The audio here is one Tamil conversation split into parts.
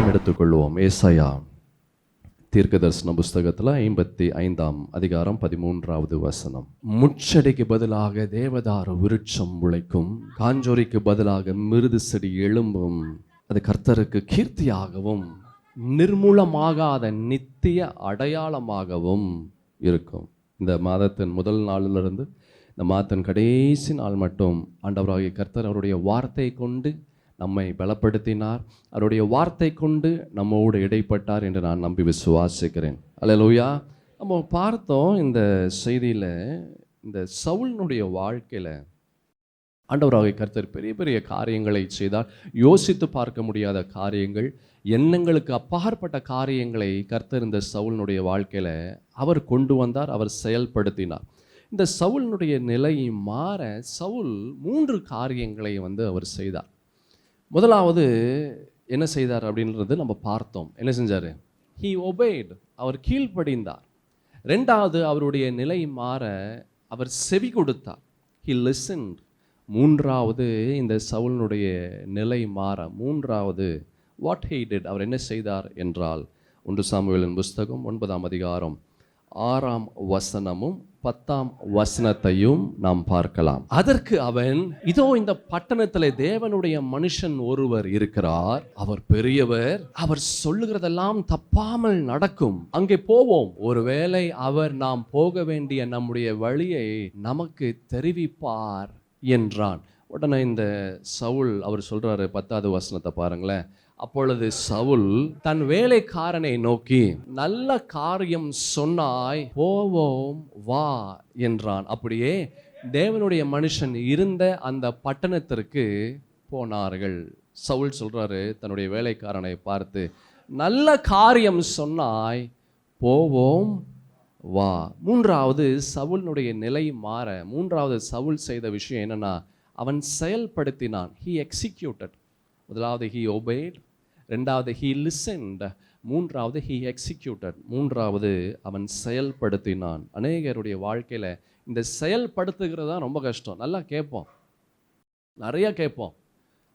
எடுத்துக்கொள்வோம். ஏசாயா தீர்க்கதரிசன புஸ்தகத்தில் 55ஆம் அதிகாரம் 13வது வசனம். முட்செடிக்கு பதிலாக தேவதாரு விருட்சம் முளைக்கும், காஞ்சோரிக்கு பதிலாக மிருது செடி எழும்பும். அது கர்த்தருக்கு கீர்த்தியாகவும் நிர்மூலமாகாத நித்திய அடையாளமாகவும் இருக்கும். இந்த மாதத்தின் முதல் நாளிலிருந்து இந்த மாதத்தின் கடைசி நாள் மட்டும் ஆண்டவராகிய கர்த்தர் அவருடைய வார்த்தை கொண்டு நம்மை பலப்படுத்தினார். அவருடைய வார்த்தை கொண்டு நம்மோடு இடைப்பட்டார் என்று நான் நம்பி விசுவாசிக்கிறேன். அல்லேலூயா. நம்ம பார்த்தோம் இந்த செய்தியில், இந்த சவுலினுடைய வாழ்க்கையில் ஆண்டவராகிய கர்த்தர் பெரிய பெரிய காரியங்களை செய்தார். யோசித்து பார்க்க முடியாத காரியங்கள், எண்ணங்களுக்கு அப்பாற்பட்ட காரியங்களை கர்த்தர் இந்த சவுலினுடைய வாழ்க்கையில் அவர் கொண்டு வந்தார், அவர் செயல்படுத்தினார். இந்த சவுலினுடைய நிலை மாற சவுல் 3 காரியங்களை அவர் செய்தார். முதலாவது என்ன செய்தார் அப்படின்றது நம்ம பார்த்தோம். என்ன செஞ்சார்? ஹீ ஒபேட், அவர் கீழ்ப்படிந்தார். 2வது அவருடைய நிலை மாற அவர் செவி கொடுத்தார், ஹீ லிசன்ட். 3வது இந்த சவுலினுடைய நிலை மாற 3வது வாட் ஹீ டிட், அவர் என்ன செய்தார் என்றால் 1 சாமுவேலின் புஸ்தகம் 9ஆம் அதிகாரம் 6ஆம் வசனமும் 10ஆம் வசனத்தையும் நாம் பார்க்கலாம். அதற்கு அவன், இதோ இந்த பட்டணத்தில் தேவனுடைய மனுஷன் ஒருவர் இருக்கிறார், அவர் பெரியவர், அவர் சொல்லுகிறதெல்லாம் தப்பாமல் நடக்கும், அங்கே போவோம், ஒருவேளை அவர் நாம் போக வேண்டிய நம்முடைய வழியை நமக்கு தெரிவிப்பார் என்றான். உடனே இந்த சவுல் அவர் சொல்றாரு, 10வது வசனத்தை பாருங்களேன். அப்பொழுது சவுல் தன் வேலைக்காரனை நோக்கி, நல்ல காரியம் சொன்னாய், போவோம் வா என்றான். அப்படியே தேவனுடைய மனுஷன் இருந்த அந்த பட்டணத்திற்கு போனார்கள். சவுல் சொல்றாரு தன்னுடைய வேலைக்காரனை பார்த்து, நல்ல காரியம் சொன்னாய், போவோம் வா. 3வது சவுலினுடைய நிலை மாற 3வது சவுல் செய்த விஷயம் என்னன்னா, அவன் செயல்படுத்தினான். He executed. முதலாவது ஹி ஒபேட், 2வது ஹி லிசன்ட், 3வது ஹி எக்ஸிக்யூட்டட். 3வது அவன் செயல்படுத்தினான். அநேகருடைய வாழ்க்கையில் இந்த செயல்படுத்துகிறது தான் ரொம்ப கஷ்டம். நல்லா கேட்போம், நிறைய கேட்போம்,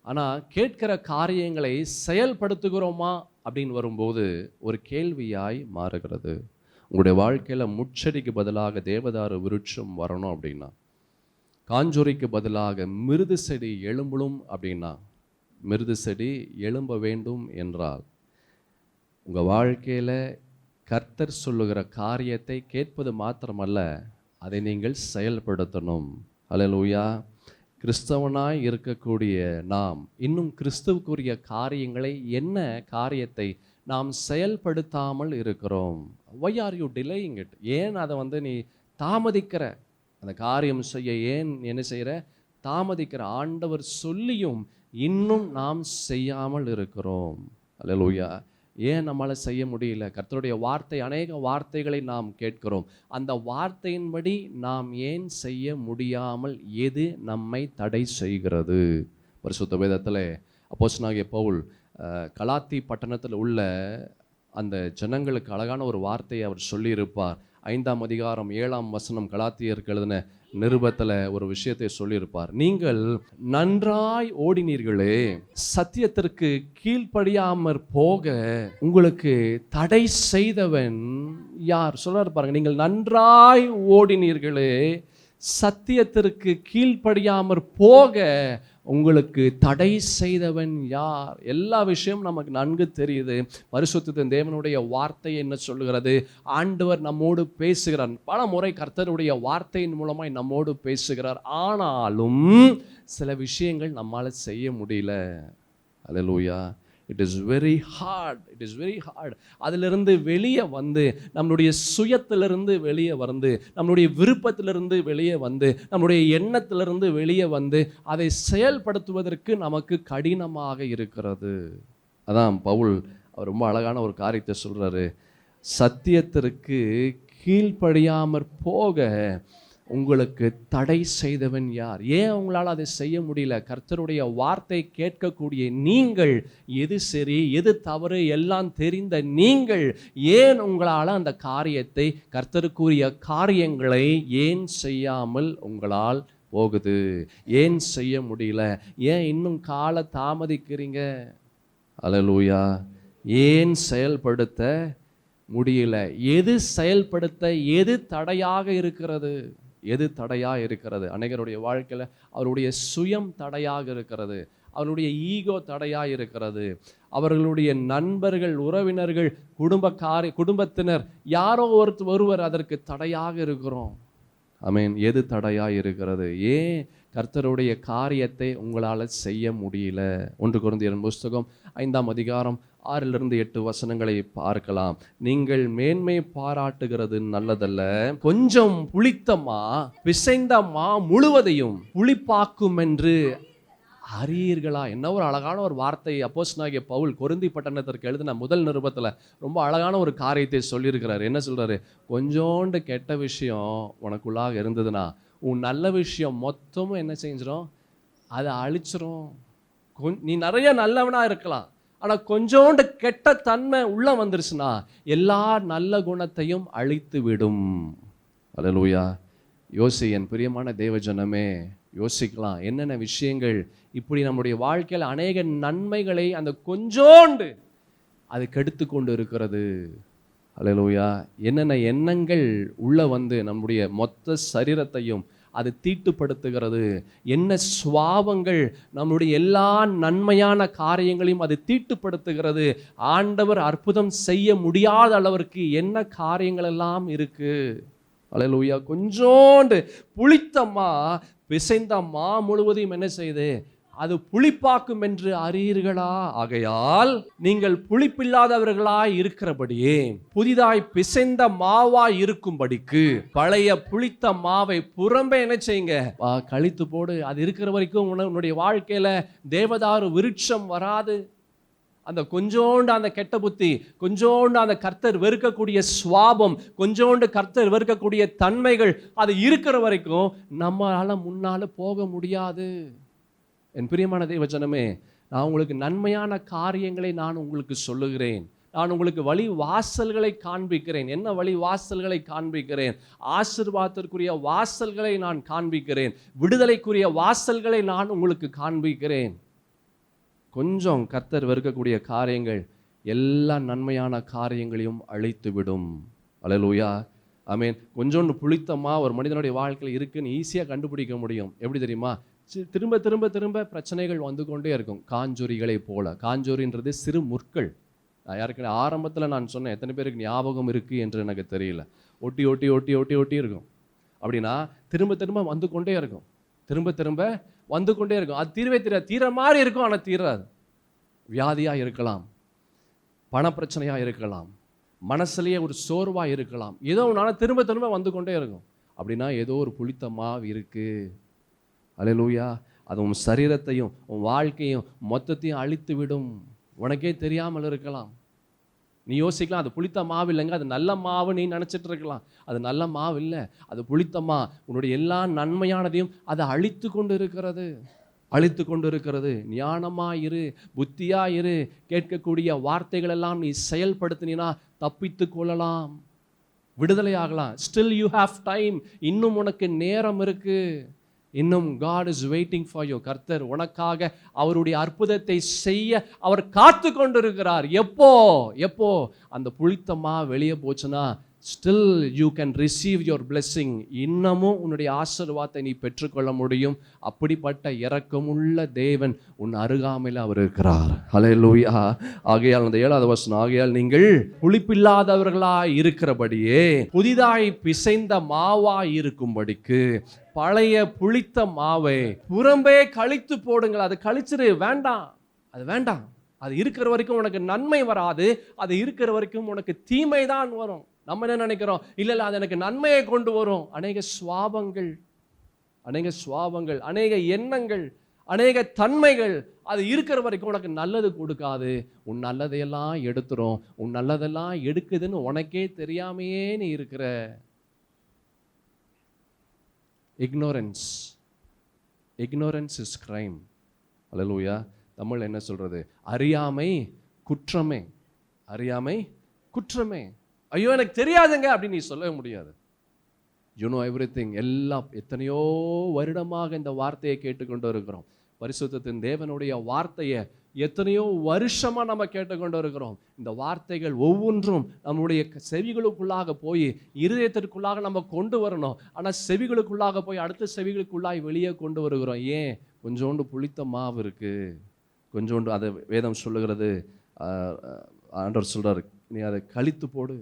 ஆனால் கேட்கிற காரியங்களை செயல்படுத்துகிறோமா அப்படின்னு வரும்போது ஒரு கேள்வியாய் மாறுகிறது. உங்களுடைய வாழ்க்கையில் முட்செடிக்கு பதிலாக தேவதாரு விருட்சம் வரணும் அப்படின்னா, காஞ்சோரிக்கு பதிலாக மிருது செடி எழும்பலும் அப்படின்னா, மிருது செடி எழும்ப வேண்டும் என்றால் உங்கள் வாழ்க்கையில் கர்த்தர் சொல்லுகிற காரியத்தை கேட்பது மாத்திரமல்ல, அதை நீங்கள் செயல்படுத்தணும். அல்லேலூயா. கிறிஸ்தவனாய் இருக்கக்கூடிய நாம் இன்னும் கிறிஸ்துவுக்குரிய காரியங்களை, என்ன காரியத்தை நாம் செயல்படுத்தாமல் இருக்கிறோம்? why are you delaying it? ஏன் அதை நீ தாமதிக்கிற? அந்த காரியம் செய்ய ஏன் என்ன செய்கிற? தாமதிக்கிற. ஆண்டவர் சொல்லியும் இன்னும் நாம் செய்யாமல் இருக்கிறோம். அல்லேலூயா. ஏன் நம்மளால் செய்ய முடியல? கர்த்தருடைய வார்த்தை, அநேக வார்த்தைகளை நாம் கேட்கிறோம். அந்த வார்த்தையின்படி நாம் ஏன் செய்ய முடியாமல், எது நம்மை தடை செய்கிறது? பரிசுத்த வேதத்தில் அப்போஸ்தலனாகிய பவுல் கலாத்தி பட்டணத்தில் உள்ள அந்த ஜனங்களுக்கு அழகான ஒரு வார்த்தையை அவர் சொல்லியிருப்பார். 5ஆம் அதிகாரம் 7ஆம் வசனம் கலாத்தியருக்கு எழுதின நிருபத்தில் ஒரு விஷயத்தை சொல்லியிருப்பார். நீங்கள் நன்றாய் ஓடினீர்களே, சத்தியத்திற்கு கீழ்ப்படியாமற் போக உங்களுக்கு தடை செய்தவன் யார்? சொல்றாரு பாருங்க. நீங்கள் நன்றாய் ஓடினீர்களே, சத்தியத்திற்கு கீழ்ப்படியாமற் போக உங்களுக்கு தடை செய்தவன் யார்? எல்லா விஷயமும் நமக்கு நன்கு தெரியுது. பரிசுத்த தேவனுடைய வார்த்தை என்ன சொல்லுகிறது? ஆண்டவர் நம்மோடு பேசுகிறார். பல முறை கர்த்தருடைய வார்த்தையின் மூலமாய் நம்மோடு பேசுகிறார். ஆனாலும் சில விஷயங்கள் நம்மால் செய்ய முடியல. Hallelujah. It is very hard. அதிலிருந்து வெளியே வந்து, நம்மளுடைய சுயத்திலிருந்து வெளியே வந்து, நம்மளுடைய விருப்பத்திலிருந்து வெளியே வந்து, நம்மளுடைய எண்ணத்திலிருந்து வெளியே வந்து அதை செயல்படுத்துவதற்கு நமக்கு கடினமாக இருக்கிறது. அதான் பவுல் அவர் ரொம்ப அழகான ஒரு காரியத்தை சொல்றாரு. சத்தியத்திற்கு கீழ்ப்படியாமற் போக உங்களுக்கு தடை செய்தவன் யார்? ஏன் உங்களால் அதை செய்ய முடியல? கர்த்தருடைய வார்த்தை கேட்கக்கூடிய நீங்கள், எது சரி எது தவறு எல்லாம் தெரிந்த நீங்கள், ஏன் உங்களால் அந்த காரியத்தை, கர்த்தருக்குரிய காரியங்களை ஏன் செய்யாமல் உங்களால் போகுது? ஏன் செய்ய முடியல? ஏன் இன்னும் கால தாமதிக்கிறீங்க? அல்லேலூயா. ஏன் செயல்படுத்த முடியல? எது செயல்படுத்த எது தடையாக இருக்கிறது? எது தடையாக இருக்கிறது? அநேகருடைய வாழ்க்கையில் அவருடைய சுயம் தடையாக இருக்கிறது, அவருடைய ஈகோ தடையாக இருக்கிறது, அவர்களுடைய நண்பர்கள், உறவினர்கள், குடும்பத்தினர் யாரோ ஒருவர் அதற்கு தடையாக இருக்கிறோம். ஆமென். எது தடையாக இருக்கிறது? ஏன் கர்த்தருடைய காரியத்தை உங்களால் செய்ய முடியல? 1 கொரிந்தியர் புஸ்தகம் 5ஆம் அதிகாரம் 6-8 வசனங்களை பார்க்கலாம். நீங்கள் மேன்மை பாராட்டுகிறது நல்லதல்ல, கொஞ்சம் புளித்தமா பிசைந்த மா முழுவதையும் புளிப்பாக்கும் என்று அறியீர்களா? என்ன ஒரு அழகான ஒரு வார்த்தை அப்போஸ்தலனாகிய பவுல் கொரிந்தி பட்டணத்திற்கு எழுதின முதல் நிருபத்தில் ரொம்ப அழகான ஒரு காரியத்தை சொல்லியிருக்கிறார். என்ன சொல்றாரு? கொஞ்சோண்டு கெட்ட விஷயம் உனக்குள்ளாக இருந்ததுன்னா உன் நல்ல விஷயம் மொத்தமும் என்ன செஞ்சிடும்? அதை அழிச்சிரும். நீ நிறைய நல்லவனா இருக்கலாம், ஆனால் கொஞ்சோண்டு கெட்ட தன்மை உள்ள வந்துருச்சுன்னா எல்லா நல்ல குணத்தையும் அழித்து விடும். அல்லேலூயா. யோசி என் பிரியமான தேவஜனமே, யோசிக்கலாம் என்னென்ன விஷயங்கள் இப்படி நம்முடைய வாழ்க்கையில் அநேக நன்மைகளை அந்த கொஞ்சோண்டு அது கெடுத்து கொண்டு இருக்கிறது. அல்லேலூயா. என்னென்ன எண்ணங்கள் உள்ள வந்து நம்முடைய மொத்த சரீரத்தையும் அது தீட்டுப்படுத்துகிறது, என்ன சுவாபங்கள் நம்முடைய எல்லா நன்மையான காரியங்களையும் அது தீட்டுப்படுத்துகிறது. ஆண்டவர் அற்புதம் செய்ய முடியாத அளவிற்கு என்ன காரியங்கள் எல்லாம் இருக்கு. அல்லேலூயா. கொஞ்சோண்டு புளித்தமா பிசைந்த மா முழுவதையும் என்ன செய்யுது? அது புளிப்பாக்கும் என்று அறியீர்களா? ஆகையால் நீங்கள் புளிப்பில்லாதவர்களாய் இருக்கிறபடியே புதிதாய் பிசைந்த மாவாய் இருக்கும்படிக்கு பழைய புளித்த மாவை புறம்பே என்ன செய்யுங்க? கழித்து போடு. அது இருக்கிற வரைக்கும் உன்னுடைய வாழ்க்கையில தேவதாரு விருட்சம் வராது. அந்த கொஞ்சோண்டு அந்த கெட்ட புத்தி, கொஞ்சோண்டு அந்த கர்த்தர் வெறுக்கக்கூடிய சுவாபம், கொஞ்சோண்டு கர்த்தர் வெறுக்கக்கூடிய தன்மைகள் அது இருக்கிற வரைக்கும் நம்மளால முன்னால போக முடியாது. என் பிரியமான தேவஜனமே, நான் உங்களுக்கு நன்மையான காரியங்களை நான் உங்களுக்கு சொல்லுகிறேன். நான் உங்களுக்கு வழி வாசல்களை காண்பிக்கிறேன். என்ன வழி வாசல்களை காண்பிக்கிறேன்? ஆசீர்வாதத்திற்குரிய வாசல்களை நான் காண்பிக்கிறேன். விடுதலைக்குரிய வாசல்களை நான் உங்களுக்கு காண்பிக்கிறேன். கொஞ்சம் கர்த்தர் வெறுக்கக்கூடிய காரியங்கள் எல்லா நன்மையான காரியங்களையும் அழித்து விடும். அல்லேலூயா. ஆமென். கொஞ்சோண்டு புளித்தமா ஒரு மனிதனுடைய வாழ்க்கையில் இருக்குன்னு ஈஸியாக கண்டுபிடிக்க முடியும். எப்படி தெரியுமா? திரும்ப திரும்ப திரும்ப பிரச்சனைகள் வந்து கொண்டே இருக்கும், காஞ்சொரிகளை போல. காஞ்சொரின்றது சிறு முற்கள். நான் யாருக்கு ஆரம்பத்தில் நான் சொன்னேன், எத்தனை பேருக்கு ஞாபகம் இருக்குது என்று எனக்கு தெரியல. ஒட்டி ஒட்டி ஒட்டி ஒட்டி ஒட்டி இருக்கும். அப்படின்னா திரும்ப திரும்ப வந்து கொண்டே இருக்கும், திரும்ப திரும்ப வந்து கொண்டே இருக்கும். அது தீர்வே தெரியாது. தீர மாதிரி இருக்கும், ஆனால் தீராது. வியாதியாக இருக்கலாம், பணப்பிரச்சனையாக இருக்கலாம், மனசுலேயே ஒரு சோர்வாக இருக்கலாம், ஏதோ ஒன்றால் திரும்ப திரும்ப வந்து கொண்டே இருக்கும். அப்படின்னா ஏதோ ஒரு புளித்த மாவு இருக்குது. அல்லேலூயா. அது உன் சரீரத்தையும் உன் வாழ்க்கையும் மொத்தத்தையும் அழித்து விடும். உனக்கே தெரியாமல் இருக்கலாம். நீ யோசிக்கலாம், அது புளித்த மாவு இல்லைங்க, அது நல்ல மாவு நீ நினச்சிட்டு இருக்கலாம். அது நல்ல மாவு இல்லை, அது புளித்தமா உன்னுடைய எல்லா நன்மையானதையும் அதை அழித்து கொண்டு இருக்கிறது, அழித்து கொண்டு இருக்கிறது. ஞானமாயிரு, புத்தியாயிரு. கேட்கக்கூடிய வார்த்தைகள் எல்லாம் நீ செயல்படுத்தினா தப்பித்து கொள்ளலாம், விடுதலை ஆகலாம். Still you have time. இன்னும் உனக்கு நேரம் இருக்கு. இன்னும் God is waiting for you. கர்த்தர் உனக்காக அவருடைய அற்புதத்தை செய்ய அவர் காத்து கொண்டிருக்கிறார். எப்போ அந்த புளித்தமா வெளியே போச்சுன்னா still you can receive your blessing. இன்னமும் உன்னுடைய ஆசீர்வாதத்தை நீ பெற்றுக்கொள்ள முடியும். அப்படிப்பட்ட இரக்கமுள்ள தேவன் உன் அருகாமையில் அவர் இருக்கிறார். ஹல்லேலூயா. ஆகையால் அந்த 7வது வசனம், ஆகையால் நீங்கள் புளிப்பில்லாதவர்களாய் இருக்கிறபடியே புதிதாய் பிசைந்த மாவாய் இருக்கும்படிக்கு பழைய புளித்த மாவை புறம்பே கழித்து போடுங்கள். அது கழிச்சிரு, வேண்டாம், அது வேண்டாம். அது இருக்கிற வரைக்கும் உனக்கு நன்மை வராது, அது இருக்கிற வரைக்கும் உனக்கு தீமை தான் வரும். நம்ம என்ன நினைக்கிறோம்? இல்லை, அது எனக்கு நன்மையை கொண்டு வரும். அநேக சுவாபங்கள், அநேக எண்ணங்கள், அநேக தன்மைகள் அது இருக்கிற வரைக்கும் உனக்கு நல்லது கொடுக்காது. உன் நல்லதையெல்லாம் எடுத்துரும். உன் நல்லதெல்லாம் எடுக்குதுன்னு உனக்கே தெரியாமையே நீ இருக்கிற. ignorance is crime. அல்லேலூயா. தமிழ் என்ன சொல்றது? அறியாமை குற்றமே. அறியாமை குற்றமே. ஐயோ எனக்கு தெரியாதுங்க அப்படின்னு நீ சொல்லவே முடியாது. You know everything. எல்லாம் எத்தனையோ வருடமாக இந்த வார்த்தையை கேட்டுக்கொண்டு இருக்கிறோம். பரிசுத்தத்தின் தேவனுடைய வார்த்தையை எத்தனையோ வருஷமா நம்ம கேட்டுக்கொண்டு இருக்கிறோம். இந்த வார்த்தைகள் ஒவ்வொன்றும் நம்முடைய செவிகளுக்குள்ளாக போய் இருதயத்திற்குள்ளாக நம்ம கொண்டு வரணும். ஆனால் செவிகளுக்குள்ளாக போய் அடுத்த செவிகளுக்குள்ளாய் வெளியே கொண்டு வருகிறோம். ஏன்? கொஞ்சோண்டு புளித்த மாவு இருக்கு, கொஞ்சோண்டு அதை வேதம் சொல்லுகிறது, ஆண்டவர் சொல்றாரு, நீ அதை கழித்து போடு,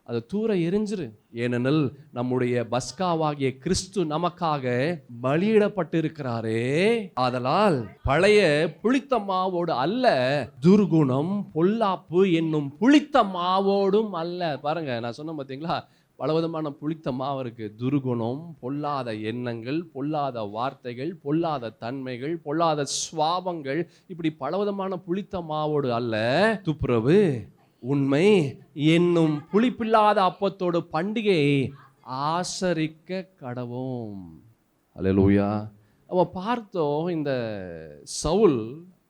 அதை தூர எரிஞ்சிரு. ஏனெனில் நம்முடைய பஸ்காவாகிய கிறிஸ்து நமக்காக பலியிடப்பட்டிருக்கிறாரே. ஆதலால் பழைய புளித்த மாவோடு அல்ல, துர்குணம் பொல்லாப்பு என்னும் புளித்த மாவோடும் அல்ல. பாருங்க, நான் சொன்ன பார்த்தீங்களா, பலவிதமான புளித்த மாவு இருக்கு. துர்குணம், பொல்லாத எண்ணங்கள், பொல்லாத வார்த்தைகள், பொல்லாத தன்மைகள், பொல்லாத சுவாபங்கள், இப்படி பலவிதமான புளித்த மாவோடு அல்ல, துப்புரவு, உண்மை என்னும் புளிப்பில்லாத அப்பத்தோடு பண்டிகையை ஆசரிக்க கடவோம். அல்லேலூயா. அவ பார்த்தோம், இந்த சவுல்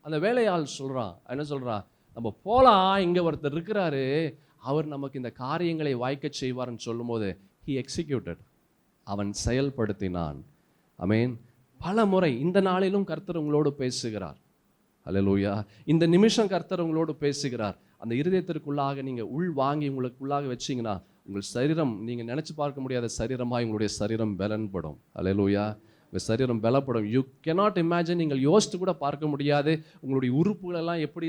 அந்த வேலையாள் சொல்றான், என்ன சொல்றான், நம்ம போலாம், இங்க ஒருத்தர் இருக்கிறாரு, அவர் நமக்கு இந்த காரியங்களை வாய்க்க செய்வார்னு சொல்லும்போது he executed, அவன் செயல்படுத்தினான். ஆமென். பல முறை இந்த நாளிலும் கர்த்தர் உங்களோடு பேசுகிறார். அல்லேலூயா. இந்த நிமிஷம் கர்த்தர் உங்களோடு பேசுகிறார். அந்த இருதயத்திற்குள்ளாக நீங்கள் உள் வாங்கி உங்களுக்குள்ளாக வச்சிங்கன்னா உங்கள் சரீரம், நீங்கள் நினச்சி பார்க்க முடியாத சரீரமாக உங்களுடைய சரீரம் பலன்படும். அல்லேலூயா. உங்கள் சரீரம் பலப்படும். யூ கேனாட் இமேஜின், நீங்கள் யோசித்து கூட பார்க்க முடியாது உங்களுடைய உறுப்புகளெல்லாம் எப்படி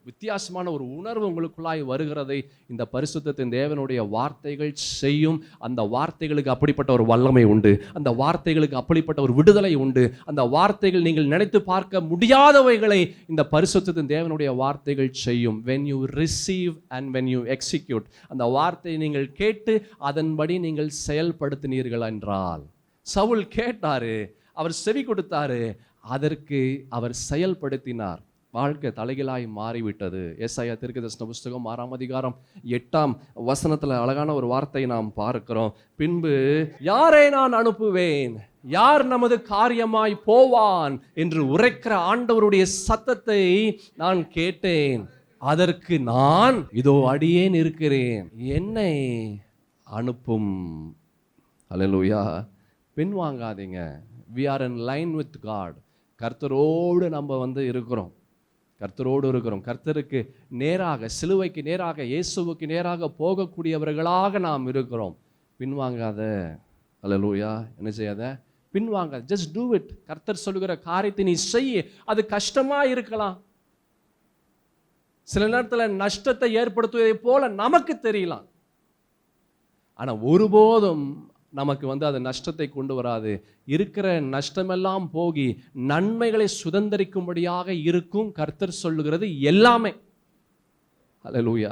வித்தியாசமான ஒரு உணர்வு உங்களுக்குள்ளாய் வருகிறதை இந்த பரிசுத்தத்தின் தேவனுடைய வார்த்தைகள் செய்யும். அந்த வார்த்தைகளுக்கு அப்படிப்பட்ட ஒரு வல்லமை உண்டு, அந்த வார்த்தைகளுக்கு அப்படிப்பட்ட ஒரு விடுதலை உண்டு. அந்த வார்த்தைகள் நீங்கள் நினைத்து பார்க்க முடியாதவைகளை இந்த பரிசுத்தத்தின் தேவனுடைய வார்த்தைகள் செய்யும். when you receive and when you execute, அந்த வார்த்தையை நீங்கள் கேட்டு அதன்படி நீங்கள் செயல்படுத்தினீர்கள் என்றால், சவுல் கேட்டாரு, அவர் செவி கொடுத்தாரு, அதற்கு அவர் செயல்படுத்தினார், வாழ்க்கை தலைகளாய் மாறிவிட்டது. ஏசாயா தீர்க்கதரிசன புஸ்தகம் 6ஆம் அதிகாரம் 8ஆம் வசனத்துல அழகான ஒரு வார்த்தையை நாம் பார்க்கிறோம். பின்பு யாரை நான் அனுப்புவேன், யார் நமது காரியமாய் போவான் என்று உரைக்கிற ஆண்டவருடைய சத்தத்தை நான் கேட்டேன். அதற்கு நான் இதோ அடியேன் இருக்கிறேன், என்னை அனுப்பும். அல்லேலூயா. பின்வாங்காதீங்க. we are in line with God. கர்த்தரோடு நம்ம இருக்கிறோம், கர்த்தரோடு இருக்கிறோம். கர்த்தருக்கு நேராக, சிலுவைக்கு நேராக, இயேசுவுக்கு நேராக போகக்கூடியவர்களாக நாம் இருக்கிறோம். பின்வாங்காத. அல்லேலூயா. என்ன செய்யாத? பின்வாங்காத. just do it. கர்த்தர் சொல்லுகிற காரியத்தை நீ செய். அது கஷ்டமா இருக்கலாம், சில நேரத்தில் நஷ்டத்தை ஏற்படுத்துவதை போல நமக்கு தெரியலாம், ஆனா ஒருபோதும் நமக்கு அது நஷ்டத்தை கொண்டு வராது. இருக்கிற நஷ்டமெல்லாம் போகி நன்மைகளை சுதந்தரிக்கும்படியாக இருக்கும். கர்த்தர் சொல்லுகிறது எல்லாமே. அல்லேலூயா.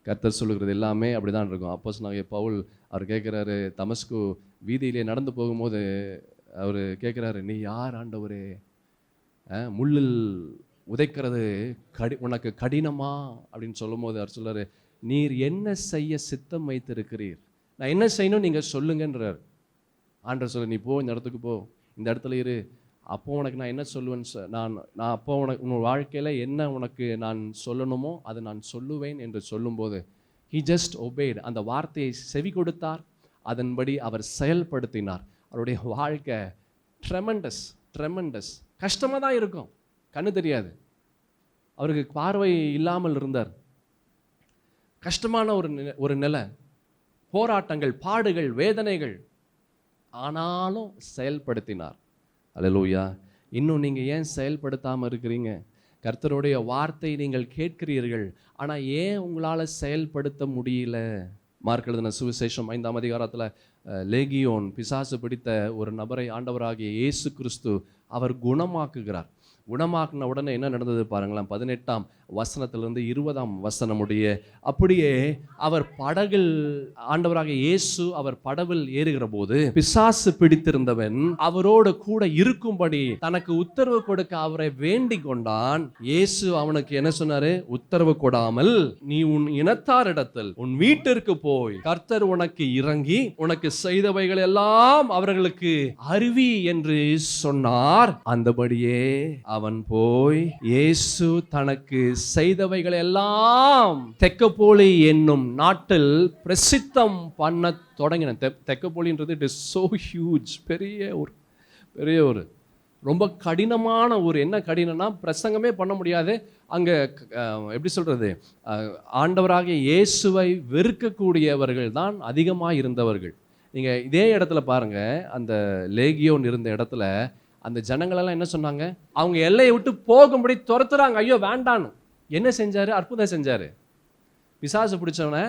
கர்த்தர் சொல்லுகிறது எல்லாமே அப்படிதான் இருக்கும். அப்போஸ்தலனாகிய பவுல் அவர் கேட்குறாரு, தமஸ்கு வீதியிலே நடந்து போகும்போது அவர் கேட்குறாரு, நீ யார் ஆண்டவரே? முள்ளில் உதைக்கிறது உனக்கு கடினமா அப்படின்னு சொல்லும் போது அவர் சொல்றாரு, நீர் என்ன செய்ய சித்தம் வைத்திருக்கிறீர், நான் என்ன செய்யணும் நீங்கள் சொல்லுங்கன்றார். ஆண்டவர் சொல்ல, நீ போ, இந்த இடத்துக்கு போ, இந்த இடத்துல இரு, அப்போ உனக்கு நான் என்ன சொல்லுவேன்னு நான் அப்போ உனக்கு உன் வாழ்க்கையில் என்ன உனக்கு நான் சொல்லணுமோ அதை நான் சொல்லுவேன் என்று சொல்லும்போது he just obeyed. அந்த வார்த்தையை செவி கொடுத்தார், அதன்படி அவர் செயல்படுத்தினார். அவருடைய வாழ்க்கை ட்ரெமெண்டஸ். கஷ்டமாக தான் இருக்கும், கண்ணு தெரியாது, அவருக்கு பார்வை இல்லாமல் இருந்தார், கஷ்டமான ஒரு நிலை, போராட்டங்கள், பாடுகள், வேதனைகள், ஆனாலும் செயல்படுத்தினார். அல்லேலூயா. இன்னும் நீங்க ஏன் செயல்படுத்தாம இருக்கிறீங்க? கர்த்தருடைய வார்த்தை நீங்கள் கேட்கிறீர்கள், ஆனா ஏன் உங்களால செயல்படுத்த முடியல? மார்க் எழுதின சுவிசேஷம் 5ஆம் அதிகாரத்துல லேகியோன், பிசாசு பிடித்த ஒரு நபரை ஆண்டவராகிய இயேசு கிறிஸ்து அவர் குணமாக்குகிறார். குணமாக்கின உடனே என்ன நடந்தது பாருங்களேன். 18ஆம் வசனத்திலிருந்து 20ஆம் வசனமுடைய அப்படியே அவர் படகில், ஆண்டவராக இயேசு அவர் படவில் ஏறுகிற போது பிசாசு பிடித்திருந்தவன் அவரோடு கூட இருக்கும்படி தனக்கு உத்தரவு கொடுக்க அவரை வேண்டிக் கொண்டான். இயேசு அவனுக்கு என்ன சொன்னாரு? உத்தரவு கொடாமல் நீ உன் இனத்தாரிடத்தில் உன் வீட்டிற்கு போய் கர்த்தர் உனக்கு இறங்கி உனக்கு செய்தவைகள் எல்லாம் அவர்களுக்கு அறிவி என்று சொன்னார். அந்தபடியே அவன் போய் இயேசு தனக்கு செய்தவைகள் எல்லாம் தெக்கப்போலி என்னும் நாட்டில் பிரசித்தம் பண்ண தொடங்கின. தெக்கப்போலின்றது இட் இஸ் so huge, பெரிய ஒரு ரொம்ப கடினமான ஊர். என்ன கடினம்னா பிரசங்கமே பண்ண முடியாது. அங்கே எப்படி சொல்கிறது, ஆண்டவராகிய இயேசுவை வெறுக்கக்கூடியவர்கள் தான் அதிகமாக இருந்தவர்கள். நீங்கள் இதே இடத்துல பாருங்கள், அந்த லேகியோன் இருந்த இடத்துல அந்த ஜனங்களெல்லாம் என்ன சொன்னாங்க, அவங்க எல்லையை விட்டு போகும்படி துரத்துறாங்க. ஐயோ வேண்டான்னு. என்ன செஞ்சார்? அற்புதம் செஞ்சார். பிசாசு பிடிச்சவனை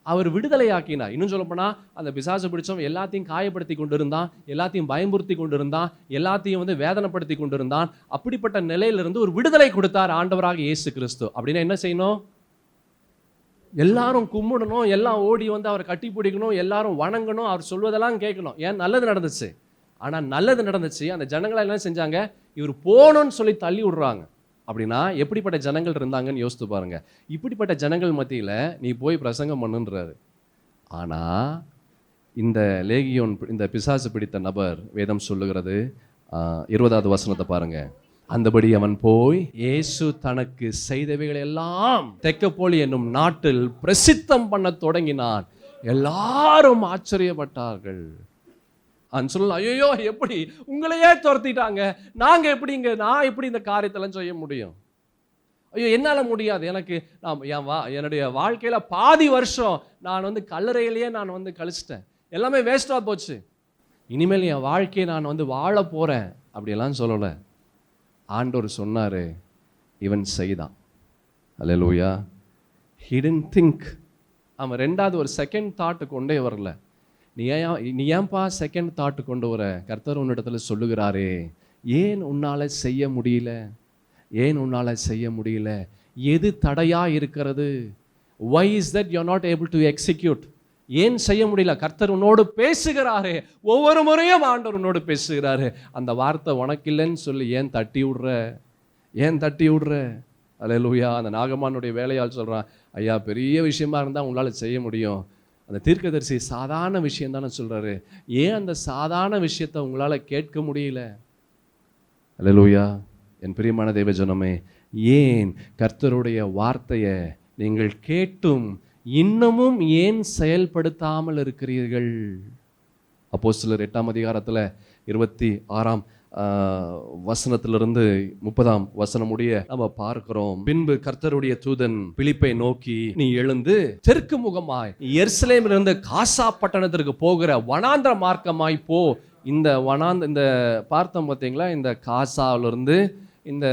அவர் விடுதலை ஆக்கினார். இன்னும் சொல்லப்போனால் அந்த பிசாசு பிடிச்சவன் எல்லாத்தையும் காயப்படுத்தி கொண்டு இருந்தான், எல்லாத்தையும் பயமுறுத்தி கொண்டு இருந்தான், எல்லாத்தையும் வேதனைப்படுத்தி கொண்டு இருந்தான். அப்படிப்பட்ட நிலையிலிருந்து ஒரு விடுதலை கொடுத்தார் ஆண்டவராக இயேசு கிறிஸ்து. அப்படின்னா என்ன செய்யணும்? எல்லாரும் கும்பிடணும், எல்லாம் ஓடி அவரை கட்டி பிடிக்கணும், எல்லாரும் வணங்கணும், அவர் சொல்வதெல்லாம் கேட்கணும். ஏன்? நல்லது நடந்துச்சு. ஆனால் நல்லது நடந்துச்சு. அந்த ஜனங்களை என்ன செஞ்சாங்க? இவர் போகணும்னு சொல்லி தள்ளி விடுறாங்க. அப்படின்னா எப்படிப்பட்ட ஜனங்கள் இருந்தாங்கன்னு யோசித்து பாருங்க. இப்படிப்பட்ட ஜனங்கள் மத்தியில் நீ போய் பிரசங்கம் பண்ணுன்றாரு. ஆனால் இந்த லேகியோன், இந்த பிசாசு பிடித்த நபர், வேதம் சொல்லுகிறது 20வது வசனத்தை பாருங்க. அந்தபடி அவன் போய் இயேசு தனக்கு செய்தவைகள் எல்லாம் தெக்கப்போலி என்னும் நாட்டில் பிரசித்தம் பண்ண தொடங்கினான். எல்லாரும் ஆச்சரியப்பட்டார்கள். சொல்லலாம், ஐயோ எப்படி உங்களையே துரத்திட்டாங்க, நான் எப்படி இந்த காரியத்தெல்லாம் செய்ய முடியும்? ஐயோ என்னால் முடியாது. எனக்கு என்னுடைய வாழ்க்கையில் பாதி வருஷம் நான் கல்லறையிலேயே நான் கழிச்சிட்டேன், எல்லாமே வேஸ்டாக போச்சு, இனிமேல் என் வாழ்க்கையை நான் வாழ போகிறேன் அப்படியெல்லாம் சொல்லலை. ஆண்டவர் சொன்னார், இவன் செய்தான். அல்லேலூயா. he didn't think. அவன் ரெண்டாவது ஒரு செகண்ட் தாட்டு கொண்டே வரல. நீ ஏன்பா செகண்ட் தாட்டு கொண்டு வர? கர்த்தர் உன்னிடத்துல சொல்லுகிறாரே, ஏன் உன்னால் செய்ய முடியல? ஏன் உன்னால் செய்ய முடியல? எது தடையாக இருக்கிறது? why is that you are not able to execute? ஏன் செய்ய முடியல? கர்த்தர் உன்னோடு பேசுகிறாரே, ஒவ்வொரு முறையும் ஆண்டவர் உன்னோடு பேசுகிறாரு. அந்த வார்த்தை உனக்கு இல்லைன்னு சொல்லி ஏன் தட்டி விடுற? ஏன் தட்டி விடுற? அல்லேலூயா. அந்த நாகமானுடைய வேலையால் சொல்கிறான், ஐயா பெரிய விஷயமா இருந்தால் உங்களால் செய்ய முடியும். அந்த தீர்க்கதரிசி சாதாரண விஷயம் தானே சொல்கிறாரு, ஏன் அந்த சாதாரண விஷயத்தை உங்களால் கேட்க முடியல? அல்லேலூயா. என் பிரியமான தேவஜனமே, ஏன் கர்த்தருடைய வார்த்தையை நீங்கள் கேட்டும் இன்னமும் ஏன் செயல்படுத்தாமல் இருக்கிறீர்கள்? அப்போஸ்தலர் 8ஆம் அதிகாரத்தில் 26ஆம் வசனத்திலிருந்து 30ஆம் வசனம் முடிய நம்ம பார்க்கிறோம். பின்பு கர்த்தருடைய தூதன் பிலிப்பை நோக்கி, நீ எழுந்து தெற்கு முகமாய் எருசலேமிலிருந்து காசா பட்டணத்திற்கு போகிற வனாந்திர மார்க்கமாய் போ. இந்த பார்த்தோம் பார்த்தீங்களா, இந்த காசாவிலிருந்து இந்த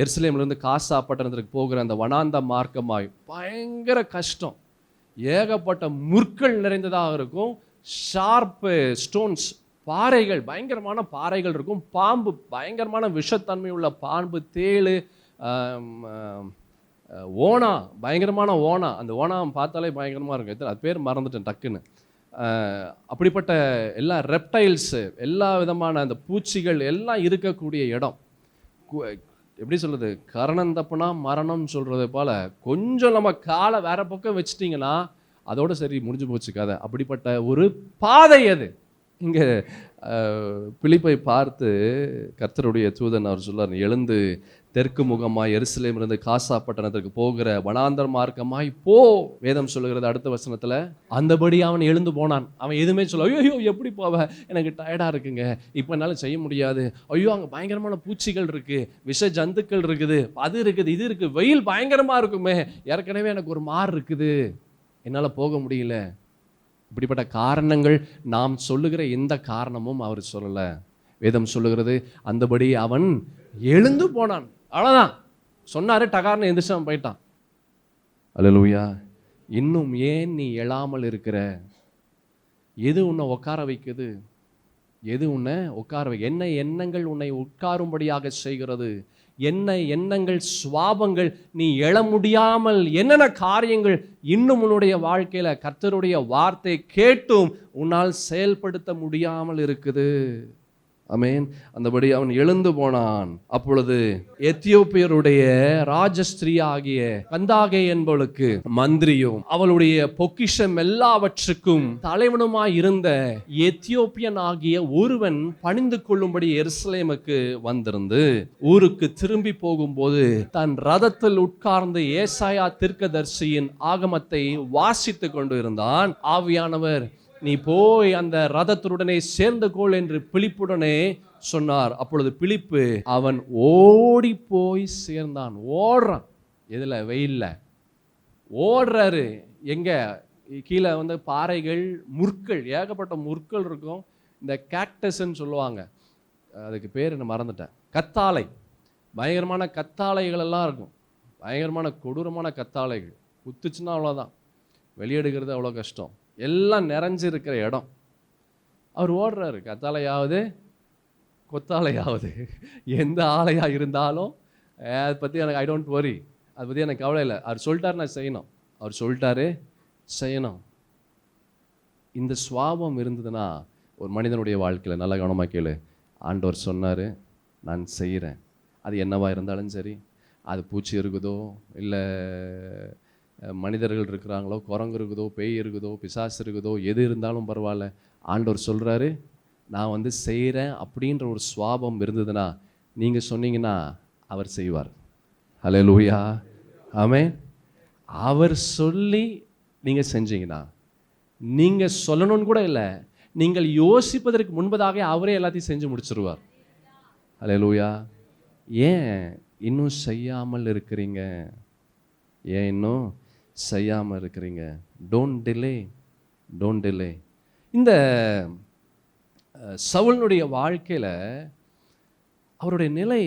எருசலேமிலிருந்து காசா பட்டணத்திற்கு போகிற அந்த வனாந்த மார்க்கமாய் பயங்கர கஷ்டம், ஏகப்பட்ட முற்கள் நிறைந்ததாக இருக்கும், ஷார்ப்பு ஸ்டோன்ஸ், பாறைகள், பயங்கரமான பாறைகள் இருக்கும், பாம்பு, பயங்கரமான விஷத்தன்மை உள்ள பாம்பு, தேள், ஓனா, பயங்கரமான ஓனா. அந்த ஓனா பார்த்தாலே பயங்கரமாக இருக்கும். அது பேர் மறந்துட்டேன் டக்குன்னு. அப்படிப்பட்ட எல்லா ரெப்டைல்ஸு, எல்லா விதமான அந்த பூச்சிகள் எல்லாம் இருக்கக்கூடிய இடம். எப்படி சொல்கிறது, கரணம் தப்புனா மரணம் சொல்கிறது போல், கொஞ்சம் நம்ம காலை வேற பக்கம் வச்சிட்டிங்கன்னா அதோட சரி முடிஞ்சு போச்சு கதை. அப்படிப்பட்ட ஒரு பாதை அது. இங்கே பிலிப்பை பார்த்து கர்த்தருடைய தூதன் அவர் சொல்லார், எழுந்து தெற்கு முகமாய் எருசலேமிலிருந்து காசா பட்டணத்திற்கு போகிற வனாந்தர மார்க்கமாய் போ. வேதம் சொல்லுகிறது அடுத்த வசனத்தில், அந்தபடி அவன் எழுந்து போனான். அவன் எதுவுமே சொல்ல, ஐயோ எப்படி போவ, எனக்கு டயர்டாக இருக்குங்க, இப்போ என்னால் செய்ய முடியாது, ஐயோ அங்கே பயங்கரமான பூச்சிகள் இருக்குது, விஷ ஜந்துக்கள் இருக்குது, அது இருக்குது, இது இருக்குது, வெயில் பயங்கரமாக இருக்குமே, ஏற்கனவே எனக்கு ஒரு மாறு இருக்குது, என்னால் போக முடியல. இப்படிப்பட்ட காரணங்கள் நாம் சொல்லுகிற எந்த காரணமும் அவர் சொல்லலை. வேதம் சொல்லுகிறது, அந்தபடி அவன் எழுந்து போனான். அவ்வளோதான் சொன்னார், டகார்னு எந்திரிச்சு போயிட்டான். அல்லேலூயா. இன்னும் ஏன் நீ எழாமல் இருக்கிற? எது உன்னை உட்கார வைக்குது? எது உன்னை உட்கார வை? என்ன எண்ணங்கள் உன்னை உட்காரும்படியாக செய்கிறது? என்ன எண்ணங்கள், சுவாபங்கள் நீ எழ முடியாமல், என்னென்ன காரியங்கள் இன்னும் உன்னுடைய வாழ்க்கையில் கர்த்தருடைய வார்த்தை கேட்டும் உன்னால் செயல்படுத்த முடியாமல் இருக்குது? ஆமென். அந்தபடி அவன் எழுந்து போனான். அப்பொழுது எத்தியோப்பியருடைய ராஜஸ்திரீ ஆகிய கந்தாகே என்பவளுக்கு மந்திரியும் அவளுடைய பொக்கிஷம் எல்லாவற்றுக்கும் தலைவனுமாய் இருந்த எத்தியோப்பியன் ஆகிய ஒருவன் பணிந்து கொள்ளும்படி எருசலேமுக்கு வந்திருந்து ஊருக்கு திரும்பி போகும்போது தன் ரதத்தில் உட்கார்ந்து ஏசாயா தீர்க்கதரிசியின் ஆகமத்தை வாசித்து கொண்டு இருந்தான். ஆவியானவர் நீ போய் அந்த ரதத்துடனே சேர்ந்து கொள் என்று பிலிப்புடனே சொன்னார். அப்பொழுது பிலிப்பு அவன் ஓடி போய் சேர்ந்தான். ஓடுறான். எதுல? வெயில்ல ஓடுறாரு. எங்க? கீழே வந்து பாறைகள், முற்கள், ஏகப்பட்ட முற்கள் இருக்கும். இந்த கேக்டஸ்ன்னு சொல்லுவாங்க, அதுக்கு பேர் என்ன மறந்துட்டேன். கத்தாழை, பயங்கரமான கத்தாழைகள் எல்லாம் இருக்கும். பயங்கரமான கொடூரமான கத்தாழைகள். குத்துச்சுன்னா அவ்வளோதான், வெளியெடுக்கிறது அவ்வளோ கஷ்டம். எல்லாம் நிறைஞ்சிருக்கிற இடம். அவர் ஓடுறாரு. கத்தாழையாவது கொத்தாழையாவது எந்த ஆலையாக இருந்தாலும் அதை பற்றி எனக்கு ஐ டோன்ட் வரி, அதை பற்றி எனக்கு கவலை இல்லை. அவர் சொல்லிட்டார், நான் செய்யணும். அவர் சொல்லிட்டாரு, செய்யணும். இந்த சுவாபம் இருந்ததுன்னா ஒரு மனிதனுடைய வாழ்க்கையில், நல்லா கவனமாக கேளு, ஆண்டவர் சொன்னார், நான் செய்கிறேன். அது என்னவா இருந்தாலும் சரி, அது பூச்சி இருக்குதோ, இல்லை மனிதர்கள் இருக்கிறாங்களோ, குரங்கு இருக்குதோ, பேய் இருக்குதோ, பிசாசு இருக்குதோ, எது இருந்தாலும் பரவாயில்ல, ஆண்டவர் சொல்கிறாரு, நான் வந்து செய்கிறேன் அப்படின்ற ஒரு சுவாபம் இருந்ததுன்னா நீங்கள் சொன்னீங்கன்னா அவர் செய்வார். ஹல்லேலூயா, ஆமென். அவர் சொல்லி நீங்கள் செஞ்சீங்கன்னா, நீங்கள் சொல்லணும்னு கூட இல்லை, நீங்கள் யோசிப்பதற்கு முன்பதாக அவரே எல்லாத்தையும் செஞ்சு முடிச்சிருவார். ஹல்லேலூயா. ஏன் இன்னும் செய்யாமல் இருக்கிறீங்க? ஏன் இன்னும் செய்யாமல் இருக்கிறீங்க? Don't delay, don't delay. இந்த சவுலுடைய வாழ்க்கையில் அவருடைய நிலை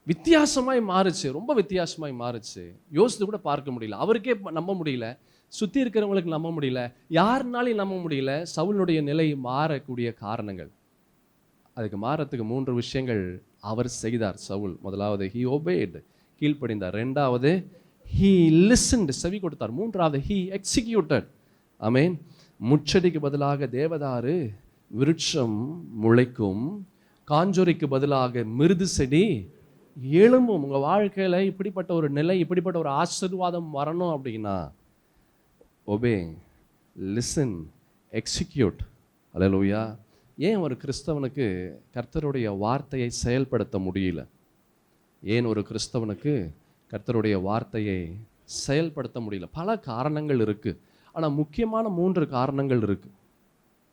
வித்தியாசமாய் மாறுச்சு, ரொம்ப வித்தியாசமாய் மாறுச்சு. யோசித்து கூட பார்க்க முடியல, அவருக்கே நம்ப முடியல, சுற்றி இருக்கிறவங்களுக்கு நம்ப முடியல, யாருனாலையும் நம்ப முடியல. சவுலுடைய நிலை மாறக்கூடிய காரணங்கள், அதுக்கு மாறத்துக்கு 3 விஷயங்கள் அவர் செய்தார். சவுல் முதலாவது he obeyed, கீழ்ப்படிந்தார். ரெண்டாவது he listened, செவி கொடுத்தார். மூன்றாவது he executed. ஆமென். முச்செடிக்கு பதிலாக தேவதாரு விருட்சம் முளைக்கும், காஞ்சோரிக்கு பதிலாக மிருது செடி எழும்பும். உங்கள் வாழ்க்கையில் இப்படிப்பட்ட ஒரு நிலை, இப்படிப்பட்ட ஒரு ஆசீர்வாதம் வரணும் அப்படின்னா obey, listen, execute. ஹல்லேலூயா. ஏன் ஒரு கிறிஸ்தவனுக்கு கர்த்தருடைய வார்த்தையை செயல்படுத்த முடியல? ஏன் ஒரு கிறிஸ்தவனுக்கு கர்த்தருடைய வார்த்தையை செயல்படுத்த முடியல? பல காரணங்கள் இருக்குது. ஆனால் முக்கியமான 3 காரணங்கள் இருக்குது.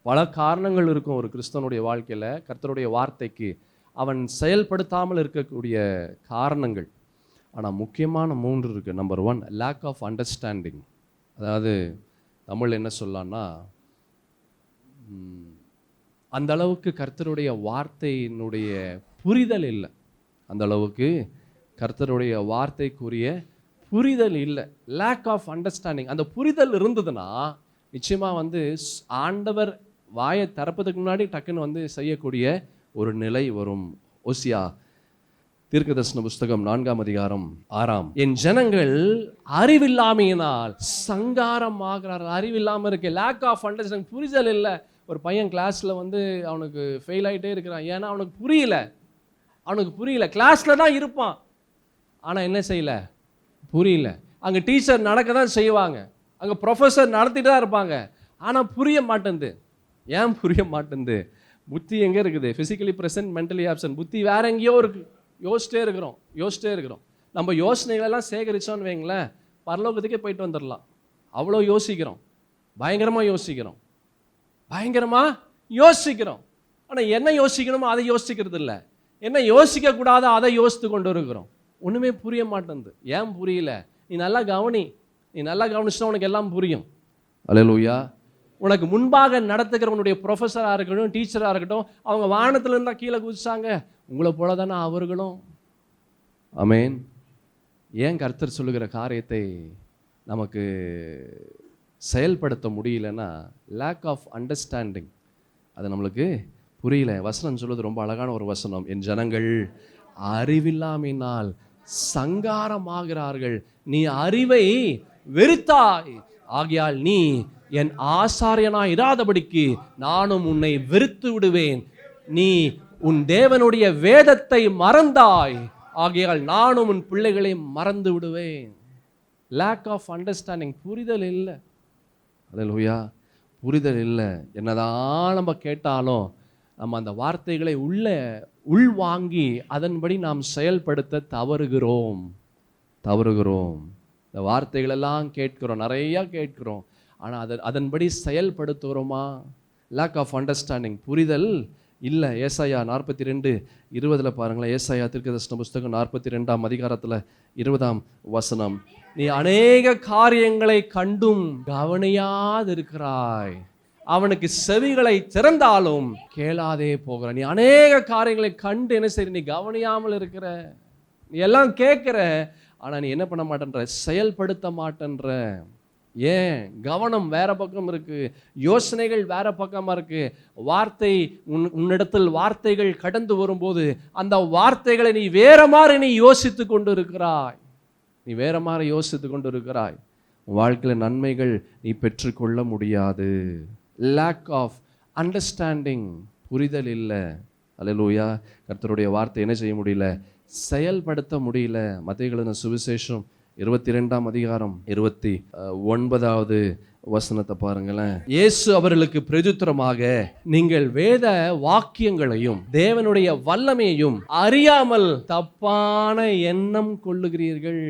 பல காரணங்கள் இருக்கும் ஒரு கிறிஸ்தவனுடைய வாழ்க்கையில் கர்த்தருடைய வார்த்தைக்கு அவன் செயல்படுத்தாமல் இருக்கக்கூடிய காரணங்கள். ஆனால் முக்கியமான 3 இருக்குது. Number 1, lack of understanding. அதாவது தமிழ் என்ன சொல்லலாம்னா, அந்த அளவுக்கு கர்த்தருடைய வார்த்தையினுடைய புரிதல் இல்லை. அந்த அளவுக்கு கர்த்தருடைய வார்த்தைக்குரிய புரிதல் இல்லை. Lack of understanding. அந்த புரிதல் இருந்ததுன்னா நிச்சயமாக வந்து ஆண்டவர் வாயை திறப்பதுக்கு முன்னாடி டக்குன்னு வந்து செய்யக்கூடிய ஒரு நிலை வரும். ஓசியா தீர்க்கதரிசன புஸ்தகம் 4ஆம் அதிகாரம் 6. என் ஜனங்கள் அறிவில்லாமையினால் சங்காரம் ஆகிறார்கள். அறிவில்லாமல் இருக்கு, லேக் ஆஃப் அண்டர்ஸ்டாண்டிங், புரிதல் இல்லை. ஒரு பையன் கிளாஸில் வந்து அவனுக்கு ஃபெயில் ஆகிட்டே இருக்கிறான். ஏன்னா அவனுக்கு புரியல. கிளாஸில் தான் இருப்பான், ஆனால் என்ன செய்யலை? புரியல. அங்கே டீச்சர் நடக்க தான் செய்வாங்க, அங்கே ப்ரொஃபஸர் நடத்திட்டு தான் இருப்பாங்க, ஆனால் புரிய மாட்டேங்குது. ஏன் புரிய மாட்டேங்குது? புத்தி எங்கே இருக்குது? Physically present, mentally absent. புத்தி வேற எங்கேயோ இருக்குது. யோசிச்சிட்டே இருக்கிறோம். நம்ம யோசனைகளெல்லாம் சேகரித்தோன்னு வைங்களேன், பரலோகத்துக்கே போயிட்டு வந்துடலாம். அவ்வளோ யோசிக்கிறோம், பயங்கரமாக யோசிக்கிறோம். ஆனால் என்ன யோசிக்கணுமோ அதை யோசிக்கிறது இல்லை, என்ன யோசிக்கக்கூடாதோ அதை யோசித்து கொண்டு இருக்கிறோம். ஒன்றுமே புரிய மாட்டேங்குது. ஏன் புரியல? நீ நல்லா கவனிச்சுனா உனக்கு எல்லாம் புரியும். அல்லேலூயா. உனக்கு முன்பாக நடத்துகிறவனுடைய ப்ரொஃபஸராக இருக்கட்டும், டீச்சராக இருக்கட்டும், அவங்க வானத்தில் இருந்தால் கீழே குதிச்சாங்க, உங்களை போல தானே அவர்களும். ஆமென். ஏன் கர்த்தர் சொல்லுகிற காரியத்தை நமக்கு செயல்படுத்த முடியலன்னா லேக் ஆஃப் அண்டர்ஸ்டாண்டிங். அது நம்மளுக்கு புரியல. வசனம் சொல்வது ரொம்ப அழகான ஒரு வசனம். என் ஜனங்கள் அறிவில்லாமையினால் சங்காரமாகிறார்கள், நீ அறிவை வெறுத்தாய், ஆகையால் நீ என் ஆசாரியனாய் இராதபடிக்கு நானும் உன்னை வெறுத்து விடுவேன். நீ உன் தேவனுடைய வேதத்தை மறந்தாய், ஆகையால் நானும் உன் பிள்ளைகளை மறந்து விடுவேன். லேக் ஆஃப் அண்டர்ஸ்டாண்டிங், புரிதல் இல்லை. அல்லேலூயா. புரிதல் இல்லை. என்னதான் நம்ம கேட்டாலும் நம்ம அந்த வார்த்தைகளை உள்வாங்கி அதன்படி நாம் செயல்படுத்த தவறுகிறோம். இந்த வார்த்தைகளெல்லாம் கேட்கிறோம், நிறையா கேட்கிறோம். ஆனால் அதன்படி செயல்படுத்துகிறோமா? லேக் ஆஃப் அண்டர்ஸ்டாண்டிங், புரிதல் இல்லை. ஏசாயா 42:20 பாருங்களேன். ஏசாயா தீர்க்கதரிசன புஸ்தகம் 42ஆம் அதிகாரத்தில் 20ஆம் வசனம். நீ அநேக காரியங்களை கண்டும் கவனியாதிருக்கிறாய், அவனுக்கு செவிகளை திறந்தாலும் கேளாதே போகிற. நீ அநேக காரியங்களை கண்டு என்ன செய்ய, நீ கவனியாமல் இருக்கிற. நீ எல்லாம் கேட்கிற, ஆனா நீ என்ன பண்ண மாட்டேன்ற, செயல்படுத்த மாட்டேன்ற. ஏன்? கவனம் வேற பக்கம் இருக்கு, யோசனைகள் வேற பக்கமா இருக்கு. வார்த்தை உன்னிடத்தில் வார்த்தைகள் கடந்து வரும்போது அந்த வார்த்தைகளை நீ வேற மாதிரி நீ யோசித்து கொண்டு இருக்கிறாய். நீ வேற மாதிரி யோசித்து கொண்டு இருக்கிறாய். உன் வாழ்க்கையில் நன்மைகள் நீ பெற்றுக்கொள்ள முடியாது. லேக் ஆஃப் அண்டர்ஸ்டாண்டிங், புரிதல் இல்லை. அல்லேலூயா. கர்த்தருடைய வார்த்தை என்ன செய்ய முடியல, செயல்படுத்த முடியல. மத்தேயு எழுதின சுவிசேஷம் 22ஆம் அதிகாரம் 29வது வசனத்தை பாருங்களேன். இயேசு அவர்களுக்கு பிரதியுத்தரமாக, நீங்கள் வேத வாக்கியங்களையும் தேவனுடைய வல்லமையையும் அறியாமல் தப்பான எண்ணம் கொள்ளுகிறீர்கள்.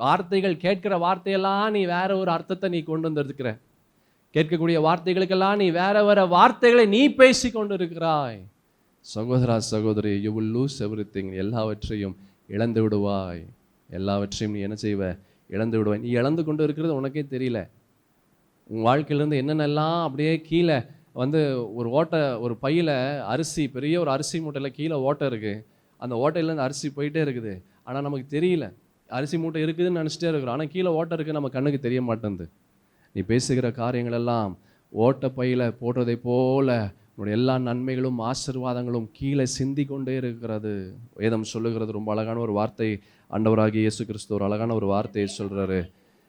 வார்த்தைகள், கேட்கிற வார்த்தையெல்லாம் நீ வேற ஒரு அர்த்தத்தை நீ கொண்டு வந்திருக்கிற. கேட்கக்கூடிய வார்த்தைகளுக்கெல்லாம் நீ வேற வேற வார்த்தைகளை நீ பேசி கொண்டு இருக்கிறாய். சகோதரா சகோதரி, யூ வில் லூஸ் எவ்ரிதிங். எல்லாவற்றையும் இழந்து விடுவாய். எல்லாவற்றையும் நீ என்ன செய்வ, இழந்து விடுவாய். நீ இழந்து கொண்டு இருக்கிறது உனக்கே தெரியல. உன் வாழ்க்கையிலேருந்து என்னென்னலாம் அப்படியே கீழே வந்து ஒரு பையில் அரிசி, பெரிய ஒரு அரிசி மூட்டையில் கீழே ஓட்டை இருக்குது. அந்த ஓட்டையிலேருந்து அரிசி போயிட்டே இருக்குது. ஆனால் நமக்கு தெரியல, அரிசி மூட்டை இருக்குதுன்னு நினச்சிட்டே இருக்கிறோம். ஆனால் கீழே ஓட்டை இருக்குது, நம்ம கண்ணுக்கு தெரிய மாட்டேங்குது. நீ பேசுகிற காரியங்கள் எல்லாம் ஓட்ட பையில் போடுறதை போல உன்னுடைய எல்லா நன்மைகளும் ஆசீர்வாதங்களும் கீழே சிந்தி கொண்டே இருக்கிறது. வேதம் சொல்லுகிறது, ரொம்ப அழகான ஒரு வார்த்தை. ஆண்டவராகிய இயேசு கிறிஸ்து ஒரு அழகான ஒரு வார்த்தையை சொல்கிறாரு.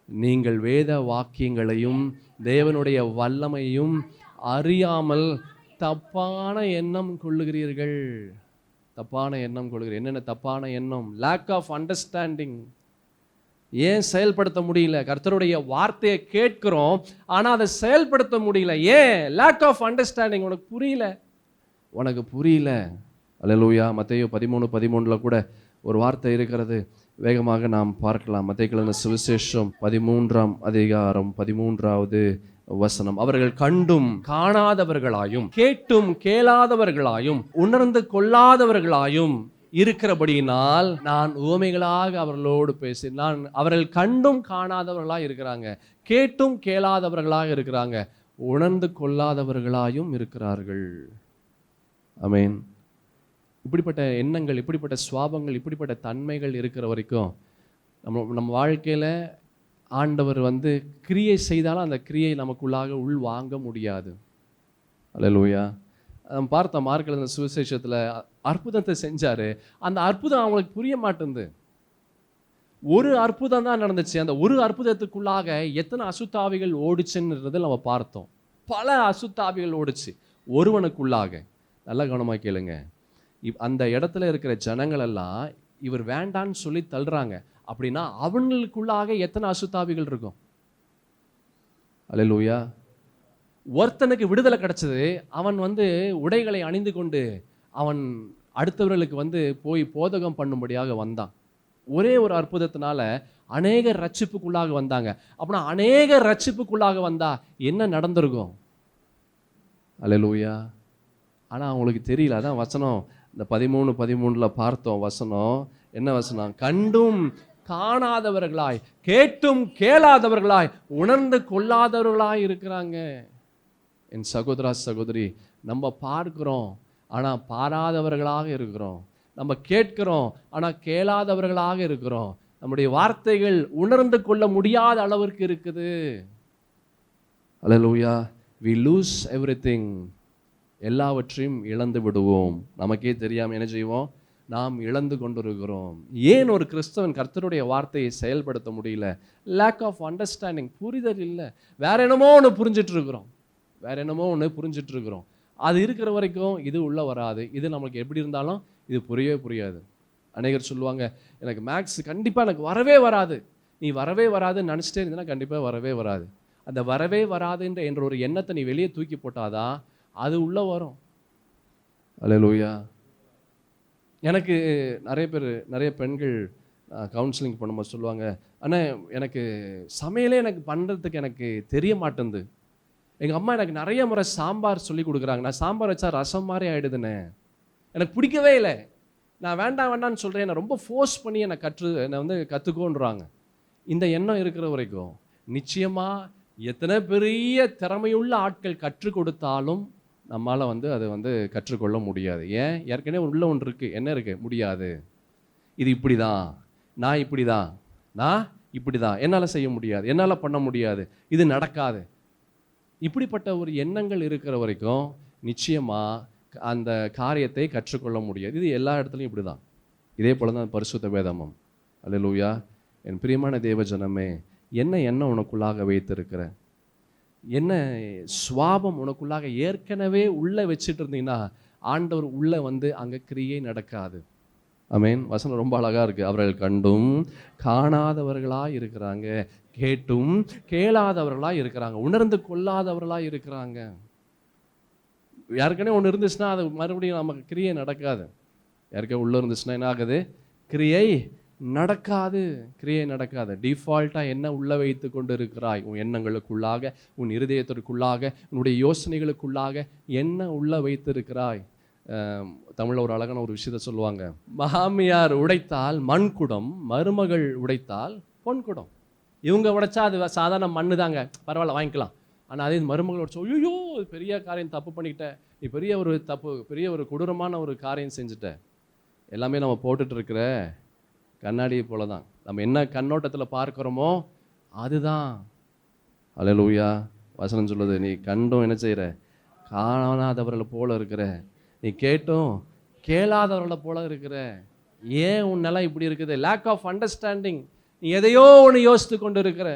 நீங்கள் வேத வாக்கியங்களையும் தேவனுடைய வல்லமையும் அறியாமல் தப்பான எண்ணம் கொள்ளுகிறீர்கள். தப்பான எண்ணம் கொள்ளுகிறீர்கள். என்னென்ன தப்பான எண்ணம்? Lack of understanding. ஏன் செயல்படுத்த முடியல? கர்த்தருடைய வார்த்தையை கேட்கிறோம், ஆனால் அதை செயல்படுத்த முடியல. ஏன்? Lack of understanding. உனக்கு புரியல. அல்லேலூயா. மத்தேயு 13:13 கூட ஒரு வார்த்தை இருக்கிறது. வேகமாக நாம் பார்க்கலாம். மத்தேயு எழுதின சுவிசேஷம் 13ஆம் அதிகாரம் 13வது வசனம். அவர்கள் கண்டும் காணாதவர்களாயும் கேட்டும் கேளாதவர்களாயும் உணர்ந்து கொள்ளாதவர்களாயும் இருக்கிறபடியினால் நான் உவமைகளாக அவர்களோடு பேசினான். அவர்கள் கண்டும் காணாதவர்களாக இருக்கிறாங்க, கேட்டும் கேளாதவர்களாக இருக்கிறாங்க, உணர்ந்து கொள்ளாதவர்களாயும் இருக்கிறார்கள். ஆமென். இப்படிப்பட்ட எண்ணங்கள், இப்படிப்பட்ட சுவாபங்கள், இப்படிப்பட்ட தன்மைகள் இருக்கிற வரைக்கும் நம்ம வாழ்க்கையில் ஆண்டவர் வந்து கிரியை செய்தாலும் அந்த கிரியை நமக்குள்ளாக உள் வாங்க முடியாது. அல்லேலூயா. பார்த்த மார்க் எழுதின சுவிசேஷத்தில் அற்புதத்தை செஞ்சார். அந்த அற்புதம் அவங்களுக்கு புரிய மாட்டேங்குது. ஒரு அற்புதம் தான் நடந்துச்சு. அந்த ஒரு அற்புதத்துக்குள்ளாக எத்தனை அசுத்தாவிகள் ஓடிச்சுன்றது நம்ம பார்த்தோம். பல அசுத்தாவிகள் ஓடிச்சு ஒருவனுக்குள்ளாக. நல்ல கவனமாக கேளுங்க. அந்த இடத்துல இருக்கிற ஜனங்கள் எல்லாம் இவர் வேண்டான்னு சொல்லி தள்ளுறாங்க. அப்படின்னா அவங்களுக்குள்ளாக எத்தனை அசுத்தாவிகள் இருக்கும்? அல்லேலூயா. ஒருத்தனுக்கு விடுதலை கிடைச்சது. அவன் வந்து உடைகளை அணிந்து கொண்டு அவன் அடுத்தவர்களுக்கு போய் போதகம் பண்ணும்படியாக வந்தான். ஒரே ஒரு அற்புதத்தினால அநேக ரட்சிப்புக்குள்ளாக வந்தாங்க. அப்படின்னா அநேக ரட்சிப்புக்குள்ளாக வந்தா என்ன நடந்திருக்கும்? அல்லேலூயா. ஆனால் அவங்களுக்கு தெரியல. அதான் வசனம் இந்த 13:13 பார்த்தோம். வசனம் என்ன வசனம்? கண்டும் காணாதவர்களாய் கேட்டும் கேளாதவர்களாய் உணர்ந்து கொள்ளாதவர்களாய் இருக்கிறாங்க. என் சகோதரா சகோதரி, நம்ம பார்க்கிறோம் ஆனால் பாராதவர்களாக இருக்கிறோம். நம்ம கேட்கிறோம் ஆனால் கேளாதவர்களாக இருக்கிறோம். நம்முடைய வார்த்தைகள் உணர்ந்து கொள்ள முடியாத அளவிற்கு இருக்குது. அல்லேலூயா. we lose everything. எல்லாவற்றையும் இழந்து விடுவோம். நமக்கே தெரியாமல் என்ன செய்வோம்? நாம் இழந்து கொண்டிருக்கிறோம். ஏன் ஒரு கிறிஸ்தவன் கர்த்தருடைய வார்த்தையை செயல்படுத்த முடியல? லேக் ஆஃப் அண்டர்ஸ்டாண்டிங், புரிதல் இல்லை. வேற என்னமோ ஒன்று புரிஞ்சிட்டு இருக்கிறோம். அது இருக்கிற வரைக்கும் இது உள்ள வராது. இது நமக்கு எப்படி இருந்தாலும் இது புரியவே புரியாது. அநேகர் சொல்லுவாங்க, எனக்கு மேக்ஸ் கண்டிப்பாக எனக்கு வரவே வராது. நீ வரவே வராதுன்னு நினச்சிட்டே இருந்தீங்கன்னா கண்டிப்பாக வரவே வராது. அந்த வரவே வராதுன்ற என்ற ஒரு எண்ணத்தை நீ வெளியே தூக்கி போட்டாதான் அது உள்ள வரும். அல்லேலூயா. எனக்கு நிறைய பெண்கள் கவுன்சிலிங் பண்ணும்போது சொல்லுவாங்க, அண்ணே எனக்கு சமையலே எனக்கு பண்ணுறதுக்கு எனக்கு தெரிய மாட்டேங்குது. எங்கள் அம்மா எனக்கு நிறைய முறை சாம்பார் சொல்லி கொடுக்குறாங்க, நான் சாம்பார் வச்சா ரசம் மாதிரி ஆகிடுதுண்ணே, எனக்கு பிடிக்கவே இல்லை, நான் வேண்டாம் வேண்டான்னு சொல்கிறேன், என்னை ரொம்ப ஃபோர்ஸ் பண்ணி என்னை வந்து கற்றுக்கோன்றாங்க. இந்த எண்ணம் இருக்கிற வரைக்கும் நிச்சயமாக எத்தனை பெரிய திறமையுள்ள ஆட்கள் கற்றுக் கொடுத்தாலும் நம்மளால் வந்து அதை வந்து கற்றுக்கொள்ள முடியாது. ஏன்? ஏற்கனவே உள்ள ஒன்று இருக்குது. என்ன இருக்குது? முடியாது, இது இப்படி தான், நான் இப்படி தான், என்னால் செய்ய முடியாது, என்னால் பண்ண முடியாது, இது நடக்காது. இப்படிப்பட்ட ஒரு எண்ணங்கள் இருக்கிற வரைக்கும் நிச்சயமாக அந்த காரியத்தை கற்றுக்கொள்ள முடியாது. இது எல்லா இடத்துலையும் இப்படி தான். இதே போல தான் பரிசுத்த வேதமும். அல்லேலூயா. என் பிரியமான தேவஜனமே, என்ன எண்ணம் உனக்குள்ளாக வைத்திருக்கிற, என்ன சுவாபம் உனக்குள்ளாக ஏற்கனவே உள்ளே வச்சுட்டு இருந்தீங்கன்னா ஆண்டவர் உள்ளே வந்து அங்கே கிரியை நடக்காது. ஆமென். வசனம் ரொம்ப அழகாக இருக்குது. அவர்கள் கண்டும் காணாதவர்களாக இருக்கிறாங்க, கேட்டும் கேளாதவர்களாக இருக்கிறாங்க, உணர்ந்து கொள்ளாதவர்களாக இருக்கிறாங்க. யாருக்கனே ஒன்று இருந்துச்சுன்னா அது மறுபடியும் நமக்கு கிரியை நடக்காது. யாருக்கே உள்ளே இருந்துச்சுன்னா என்ன ஆகுது? கிரியை நடக்காது. டிஃபால்ட்டாக என்ன உள்ள வைத்து கொண்டு இருக்கிறாய்? உன் எண்ணங்களுக்குள்ளாக, உன் இருதயத்திற்குள்ளாக, உன்னுடைய யோசனைகளுக்குள்ளாக என்ன உள்ள வைத்திருக்கிறாய்? தமிழில் ஒரு அழகான ஒரு விஷயத்தை சொல்லுவாங்க, மாமியார் உடைத்தால் மண் குடம், மருமகள் உடைத்தால் பொன் குடம். இவங்க உடைச்சா அது சாதாரண மண்ணு தாங்க, பரவாயில்ல வாங்கிக்கலாம். ஆனால் அதே மருமகள் உடைச்சா, ஐயோ பெரிய காரியம் தப்பு பண்ணிக்கிட்ட, நீ பெரிய ஒரு கொடூரமான ஒரு காரியம் செஞ்சுட்ட. எல்லாமே நம்ம போட்டுட்டு இருக்கிற கண்ணாடியை போல தான். நம்ம என்ன கண்ணோட்டத்தில் பார்க்குறோமோ அதுதான். அல்லேலூயா. வசனம் சொல்லுது, நீ கண்டும் என்ன செய்கிற? காணாதவர்களை போல இருக்கிற, நீ கேட்டும் கேளாதவர்களை போல இருக்கிற. ஏன் உன் நிலை இப்படி இருக்குது? Lack of understanding. நீ எதையோ ஒன்று யோசித்து கொண்டு இருக்கிற.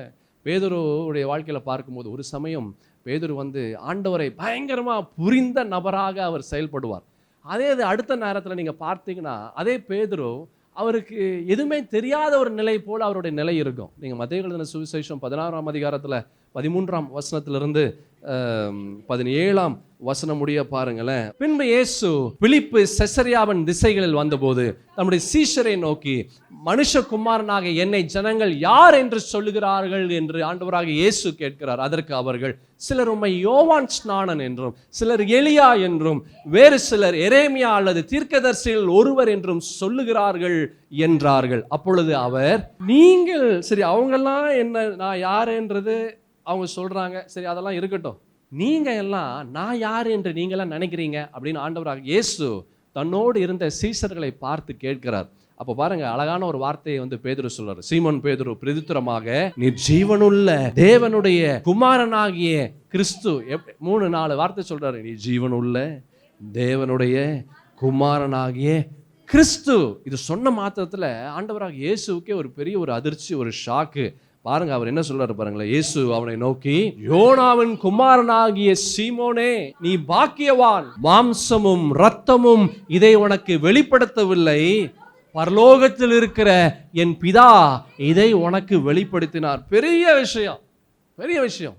பேதுருவுடைய வாழ்க்கையில் பார்க்கும்போது ஒரு சமயம் பேதுரு வந்து ஆண்டவரை பயங்கரமாக புரிந்த நபராக அவர் செயல்படுவார். அதே அடுத்த நேரத்தில் நீங்கள் பார்த்தீங்கன்னா அதே பேதுரு அவருக்கு எதுவுமே தெரியாத ஒரு நிலை போல் அவருடைய நிலை இருக்கும். நீங்கள் மத்தேயு எழுதின சுவிசேஷம் 16ஆம் அதிகாரத்தில் 13ஆம் வசனத்திலிருந்து 17ஆம் வசனம் முடிய பாருங்களேன். பின்பு இயேசு பிலிப்பு செசரியாவின் திசைகளில் வந்தபோது நம்முடைய சீஷரை நோக்கி, மனுஷகுமாரனாக என்னை ஜனங்கள் யார் என்று சொல்லுகிறார்கள் என்று ஆண்டவராக இயேசு கேட்கிறார். அதற்கு அவர்கள், சிலர் உம்மை யோவான் ஸ்நானன் என்றும், சிலர் எலியா என்றும், வேறு சிலர் எரேமியா அல்லது தீர்க்கதரிசிகள் ஒருவர் என்றும் சொல்லுகிறார்கள் என்றார்கள். அப்பொழுது அவர், நீங்கள் சரி, அவங்கெல்லாம் என்ன, நான் யாருன்றது அவங்க சொல்றாங்க, சரி அதெல்லாம் இருக்கட்டும், நீங்க எல்லாம் நான் யார் என்று நீங்களாம் நினைக்கிறீங்க அப்படின்னு ஆண்டவராக இயேசு தன்னோடு இருந்த சீஷர்களை பார்த்து கேட்கிறார். அப்போ பாருங்க, அழகான ஒரு வார்த்தையை வந்து பேதுரு சொல்றாரு. சீமோன் பேதுரு பிரதித்திரமாக, நீ ஜீவனுள்ள தேவனுடைய குமாரனாகிய கிறிஸ்து. 3-4 வார்த்தை சொல்றாரு. நீ ஜீவனுள்ள தேவனுடைய குமாரனாகிய கிறிஸ்து. இது சொன்ன மாத்திரத்தில் ஆண்டவராக இயேசுக்கே ஒரு பெரிய ஒரு அதிர்ச்சி, ஒரு ஷாக்கு. பாருங்க, அவர் என்ன சொல்றாரு பாருங்களேன். இயேசு அவனை நோக்கி, யோனாவின் குமாரனாகிய சீமோனே, நீ பாக்கியவான், மாம்சமும் இரத்தமும் இதை உனக்கு வெளிப்படுத்தவில்லை, பரலோகத்தில் இருக்கிற என் பிதா இதை உனக்கு வெளிப்படுத்தினார். பெரிய விஷயம்.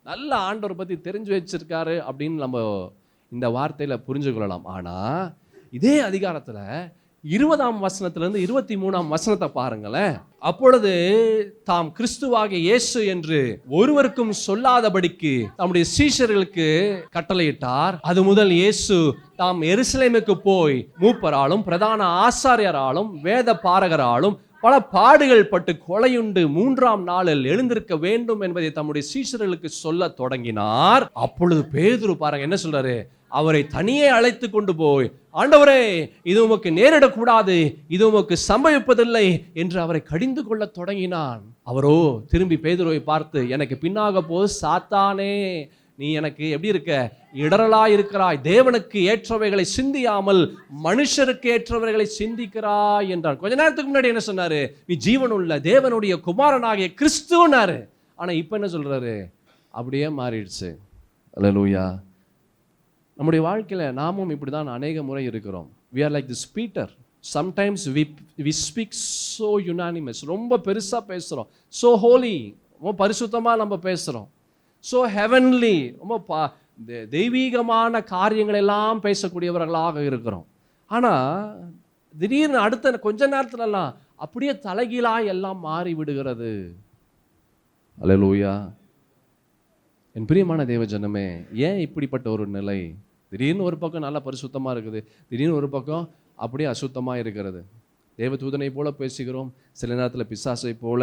நல்ல ஆண்டவர் பத்தி தெரிஞ்சு வச்சிருக்காரு அப்படின்னு நம்ம இந்த வார்த்தையில புரிஞ்சு கொள்ளலாம். ஆனா இதே அதிகாரத்துல 20ஆம் வசனத்திலிருந்து 23ஆம் வசனத்தை பாருங்களேன். அப்பொழுது தாம் கிறிஸ்துவாகிய இயேசு என்று ஒருவருக்கும் சொல்லாதபடிக்கு தம்முடைய சீஷர்களுக்கு கட்டளையிட்டார். அது முதல் இயேசு தாம் எருசலேமுக்கு போய் மூப்பராலும் பிரதான ஆசாரியராலும் வேத பாரகராலும் பல பாடுகள் பட்டு கொலையுண்டு 3ஆம் நாளில் எழுந்திருக்க வேண்டும் என்பதை தம்முடைய சீஷர்களுக்கு சொல்ல தொடங்கினார். அப்பொழுது பேதுரு பாருங்க என்ன சொல்றாரு, அவரை தனியே அழைத்து கொண்டு போய், ஆண்டவரே, இது உமக்கு நேரிடக்கூடாது, இது உமக்கு சம்பவிப்பதில்லை என்று அவரை கடிந்து கொள்ள தொடங்கினான். அவரோ திரும்பி பேதுருவை பார்த்து, எனக்கு பின்னாக போ சாத்தானே, நீ எனக்கு எப்படி இருக்க? இடரலா இருக்கிறாய். தேவனுக்கு ஏற்றவைகளை சிந்தியாமல் மனுஷருக்கு ஏற்றவைகளை சிந்திக்கிறாய் என்றார். கொஞ்ச நேரத்துக்கு முன்னாடி என்ன சொன்னாரு? நீ ஜீவனுள்ள தேவனுடைய குமாரனாகிய கிறிஸ்துனாரு. ஆனா இப்ப என்ன சொல்றாரு? அப்படியே மாறிடுச்சு. அல்லேலூயா. நம்முடைய வாழ்க்கையில் நாமும் இப்படி தான் அநேக முறை இருக்கிறோம். we are like this Peter. sometimes we speak so unanimous, ரொம்ப பெருசாக பேசுகிறோம், so holy, ரொம்ப பரிசுத்தமாக நம்ம பேசுகிறோம், so heavenly, ரொம்ப தெய்வீகமான காரியங்கள் எல்லாம் பேசக்கூடியவர்களாக இருக்கிறோம். ஆனால் திடீர்னு அடுத்த கொஞ்ச நேரத்துலலாம் அப்படியே தலைகீழா எல்லாம் மாறி விடுகிறது. அல்லேலூயா. என் பிரியமான தேவ ஜனமே, ஏன் இப்படிப்பட்ட ஒரு நிலை? திடீர்னு ஒரு பக்கம் நல்லா பரிசுத்தமா இருக்குது, திடீர்னு ஒரு பக்கம் அப்படியே அசுத்தமா இருக்கிறது. தேவ தூதனை போல பேசுகிறோம், சில நேரத்தில் பிசாசை போல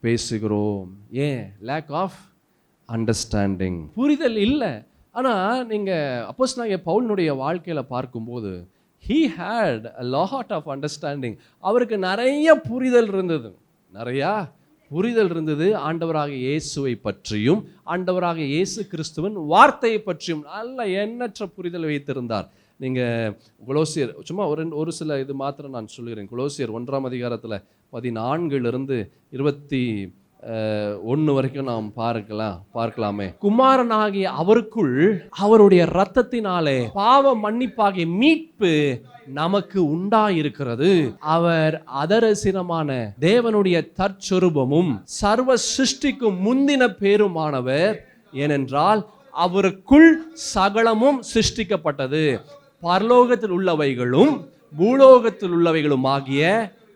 பேசுகிறோம். ஏன்? லேக் ஆஃப் அண்டர்ஸ்டாண்டிங், புரிதல் இல்லை. ஆனால் நீங்கள் அப்போஸ்தலனாகிய பவுலினுடைய வாழ்க்கையில் பார்க்கும்போது he had a lot of understanding. அவருக்கு நிறைய புரிதல் இருந்தது, நிறையா புரிதல் இருந்தது. ஆண்டவராக இயேசுவை பற்றியும் ஆண்டவராக இயேசு கிறிஸ்துவின் வார்த்தையை பற்றியும் நல்ல எண்ணற்ற புரிதல் வைத்திருந்தார். நீங்கள் கொலோசியர் சும்மா ஒரு சில இது மாத்திரம் நான் சொல்லுகிறேன். கொலோசியர் 1ஆம் அதிகாரத்தில் 14 21 வரைக்கும் நாம் பார்க்கலாமே. குமாரனாகிய அவருக்குள் அவருடைய இரத்தத்தினாலே பாவ மன்னிப்பாகிய மீட்பு நமக்கு உண்டாயிருக்கிறது. அவர் அதரசினமான தேவனுடைய தற்சொரூபமும் சர்வ சிருஷ்டிக்கும் முந்தின பேருமானவர். ஏனென்றால் அவருக்குள் சகலமும் சிருஷ்டிக்கப்பட்டது, பரலோகத்தில் உள்ளவைகளும் பூலோகத்தில் உள்ளவைகளும் ஆகிய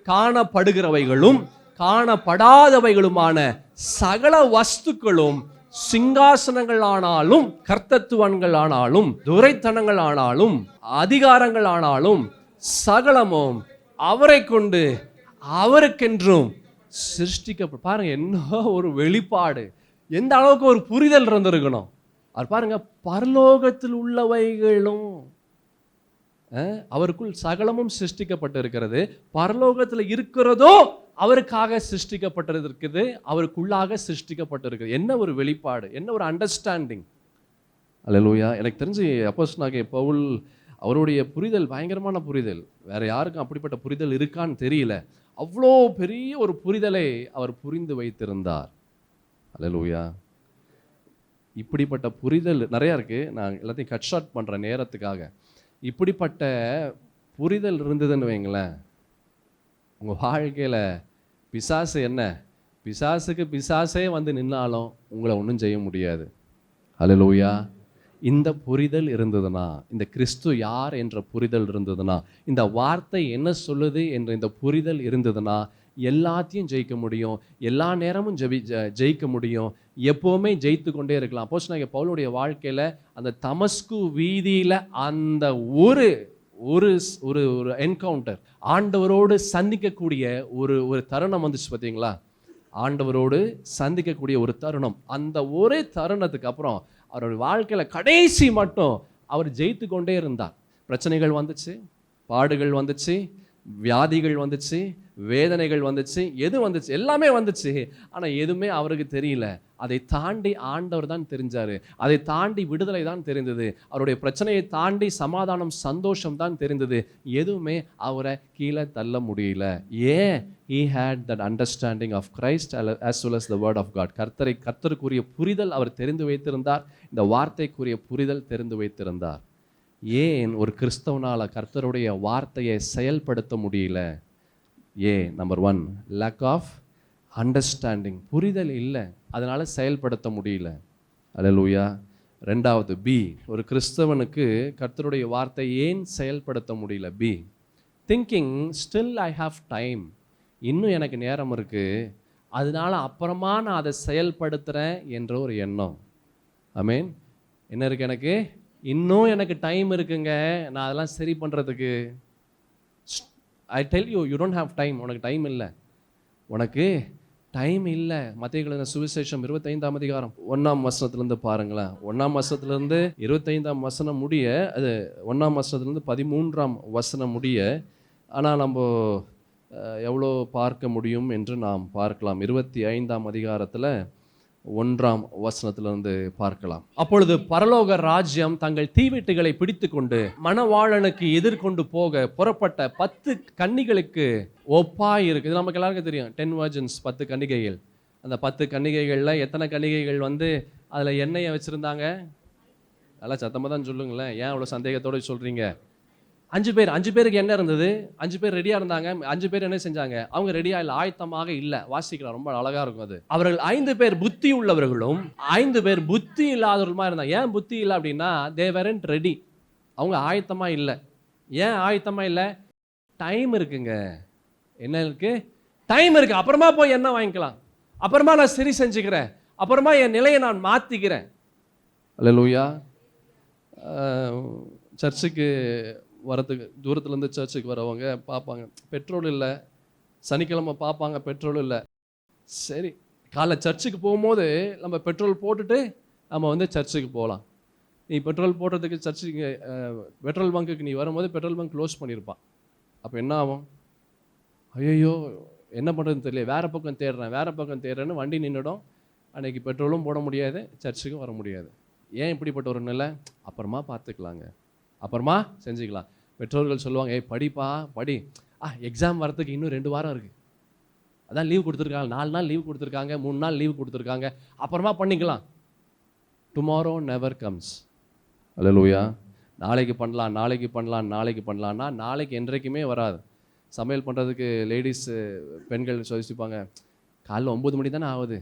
காணப்படுகிறவைகளும் காணப்படாதவைகளுமான சகல வஸ்துக்களும், சிங்காசனங்கள் ஆனாலும் கர்த்தத்துவங்கள் ஆனாலும் துரைத்தனங்கள் ஆனாலும் அதிகாரங்கள் ஆனாலும் சகலமும் அவரை கொண்டு அவருக்கென்றும் சிருஷ்டிக்க. பாருங்க, என்ன ஒரு வெளிப்பாடு, எந்த அளவுக்கு ஒரு புரிதல் இருந்திருக்கணும். அது பாருங்க, பரலோகத்தில் உள்ளவைகளும் அவருக்குள் சகலமும் சிருஷ்டிக்கப்பட்டு இருக்கிறது, பரலோகத்தில் இருக்கிறதோ அவருக்காக சிருஷ்டிக்கப்பட்டிருக்கிறது, அவருக்குள்ளாக சிருஷ்டிக்கப்பட்டிருக்கிறது. என்ன ஒரு வெளிப்பாடு, என்ன ஒரு அண்டர்ஸ்டாண்டிங். அல்லேலூயா. எனக்கு தெரிஞ்சு அப்போஸ்தலனாகிய பவுல் அவருடைய புரிதல் பயங்கரமான புரிதல். வேற யாருக்கும் அப்படிப்பட்ட புரிதல் இருக்கான்னு தெரியல. அவ்வளோ பெரிய ஒரு புரிதலை அவர் புரிந்து வைத்திருந்தார். அல்லேலூயா. இப்படிப்பட்ட புரிதல் நிறையா இருக்கு, நான் எல்லாத்தையும் கட் ஷார்ட் பண்ணுறேன் நேரத்துக்காக. இப்படிப்பட்ட புரிதல் இருந்ததுன்னு வைங்களேன், உங்கள் வாழ்க்கையில் பிசாசு என்ன, பிசாசே வந்து நின்னாலும் உங்களை ஒன்றும் செய்ய முடியாது. அல்லேலூயா. இந்த புரிதல் இருந்ததுன்னா, இந்த கிறிஸ்து யார் என்ற புரிதல் இருந்ததுன்னா, இந்த வார்த்தை என்ன சொல்லுது என்ற இந்த புரிதல் இருந்ததுன்னா எல்லாத்தையும் ஜெயிக்க முடியும், எல்லா நேரமும் ஜெயிக்க முடியும், எப்போவுமே ஜெயித்து கொண்டே இருக்கலாம். அப்போஸ்தலனாகிய பவுலுடைய வாழ்க்கையில் அந்த தமஸ்கு வீதியில் அந்த ஒரு ஒரு ஒரு ஒரு என்கவுண்டர், ஆண்டவரோடு சந்திக்கக்கூடிய ஒரு தருணம் வந்துச்சு பார்த்தீங்களா? ஆண்டவரோடு சந்திக்கக்கூடிய ஒரு தருணம். அந்த ஒரே தருணத்துக்கு அப்புறம் அவருடைய வாழ்க்கையில் கடைசி மட்டும் அவர் ஜெயித்து கொண்டே இருந்தார். பிரச்சனைகள் வந்துச்சு, பாடுகள் வந்துச்சு, வியாதிகள் வந்துச்சு, வேதனைகள் வந்துச்சு, எது வந்துச்சு, எல்லாமே வந்துச்சு. ஆனால் எதுவுமே அவருக்கு தெரியல. அதை தாண்டி ஆண்டவர் தான் தெரிஞ்சார், அதை தாண்டி விடுதலை தான் தெரிந்தது, அவருடைய பிரச்சனையை தாண்டி சமாதானம் சந்தோஷம் தான் தெரிந்தது. எதுவுமே அவரை கீழே தள்ள முடியல. ஏன்? he had that understanding of Christ as well as the word of God. கர்த்தருக்குரிய புரிதல் அவர் தெரிந்து வைத்திருந்தார், இந்த வார்த்தைக்குரிய புரிதல் தெரிந்து வைத்திருந்தார். ஏன் ஒரு கிறிஸ்தவனால கர்த்தருடைய வார்த்தையை செயல்படுத்த முடியல? நம்பர் 1, lack of understanding, புரிதல் இல்லை, அதனால செயல்படுத்த முடியல. அல்லேலூயா. 2வது பி, ஒரு கிறிஸ்தவனுக்கு கர்த்தருடைய வார்த்தை ஏன் செயல்படுத்த முடியல? B, thinking still I have time, இன்னும் எனக்கு நேரம் இருக்கு, அதனால அப்புறமா நான் அதை செயல்படுத்துகிறேன் என்ற ஒரு எண்ணம். ஆமென். என்ன இருக்கு? இன்னும் எனக்கு டைம் இருக்குங்க, நான் அதெல்லாம் சரி பண்ணுறதுக்கு. I tell you, you don't have time. உனக்கு டைம் இல்லை, உனக்கு டைம் இல்லை. மத்தேயு எழுதின சுவிசேஷம் 25ஆம் அதிகாரம் 1ஆம் வசனத்திலிருந்து பாருங்களேன். 1ஆம் வசனத்திலிருந்து 25ஆம் வசனம் முடிய, அது 1ஆம் வசனத்திலிருந்து 13ஆம் வசனம் முடிய. ஆனால் நம்ம எவ்வளோ பார்க்க முடியும் என்று நாம் பார்க்கலாம். 25ஆம் அதிகாரத்தில் 1ஆம் வசனத்திலிருந்து பார்க்கலாம். அப்பொழுது பரலோக ராஜ்யம் தங்கள் தீவெட்டிகளை பிடித்து கொண்டு மணவாளனுக்கு எதிர்கொண்டு போக புறப்பட்ட 10 கன்னிகளுக்கு ஒப்பாய் இருக்கு. இது நமக்கு எல்லாருக்கும் தெரியும், 10 virgins, 10 கன்னிகைகள். அந்த 10 கன்னிகைகளில் எத்தனை கன்னிகைகள் வந்து அதில் எண்ணெயை வச்சுருந்தாங்க? நல்லா சத்தமாக தான் சொல்லுங்களேன், ஏன் அவ்வளோ சந்தேகத்தோடு சொல்கிறீங்க? 5 பேர், 5 பேருக்கு என்ன இருந்தது? 5 பேர் ரெடியாக இருந்தாங்க. 5 பேர் என்ன செஞ்சாங்க? அவங்க ரெடியாக இல்லை, ஆயத்தமாக இல்லை. வாசிக்கலாம், ரொம்ப அழகாக இருக்கும் அது. அவர்கள் 5 பேர் புத்தி உள்ளவர்களும் 5 பேர் புத்தி இல்லாதவர்களுமா இருந்தாங்க. ஏன் புத்தி இல்லை அப்படின்னா, they weren't ready, அவங்க ஆயத்தமாக இல்லை. ஏன் ஆயத்தமாக இல்லை? டைம் இருக்குங்க. என்ன இருக்கு? டைம் இருக்கு. அப்புறமா போய் என்ன வாங்கிக்கலாம், அப்புறமா நான் சரி செஞ்சுக்கிறேன், அப்புறமா என் நிலையை நான் மாற்றிக்கிறேன். அல்லேலூயா. சர்ச்சுக்கு வரத்துக்கு தூரத்துலேருந்து சர்ச்சுக்கு வரவங்க பார்ப்பாங்க, பெட்ரோல் இல்லை. சனிக்கிழமை பார்ப்பாங்க, பெட்ரோல் இல்லை. சரி, காலைல சர்ச்சுக்கு போகும்போது நம்ம பெட்ரோல் போட்டுட்டு நம்ம வந்து சர்ச்சுக்கு போகலாம். நீ பெட்ரோல் போடுறதுக்கு சர்ச்சுக்கு பெட்ரோல் பங்க்குக்கு நீ வரும்போது பெட்ரோல் பங்க் க்ளோஸ் பண்ணியிருப்பான். அப்போ என்ன ஆகும்? ஐயோ என்ன பண்ணுறதுன்னு தெரியல, வேறு பக்கம் தேடுறேன்னு வண்டி நின்றுடும். அன்றைக்கி பெட்ரோலும் போட முடியாது, சர்ச்சுக்கும் வர முடியாது. ஏன் இப்படிப்பட்ட ஒரு நிலை? அப்புறமா பார்த்துக்கலாங்க, அப்புறமா செஞ்சுக்கலாம். பெற்றோர்கள் சொல்லுவாங்க, படிப்பா படி, எக்ஸாம் வரத்துக்கு இன்னும் 2 வாரம் இருக்குது, அதான் லீவ் கொடுத்துருக்காங்க, 4 நாள் லீவ் கொடுத்துருக்காங்க, 3 நாள் லீவ் கொடுத்துருக்காங்க, அப்புறமா பண்ணிக்கலாம். Tomorrow never comes. அல்லேலூயா. நாளைக்கு பண்ணலான்னா நாளைக்கு என்றைக்குமே வராது. சமையல் பண்ணுறதுக்கு லேடிஸ் பெண்கள் யோசிப்பாங்க, காலைல 9 மணி தானே ஆகுது,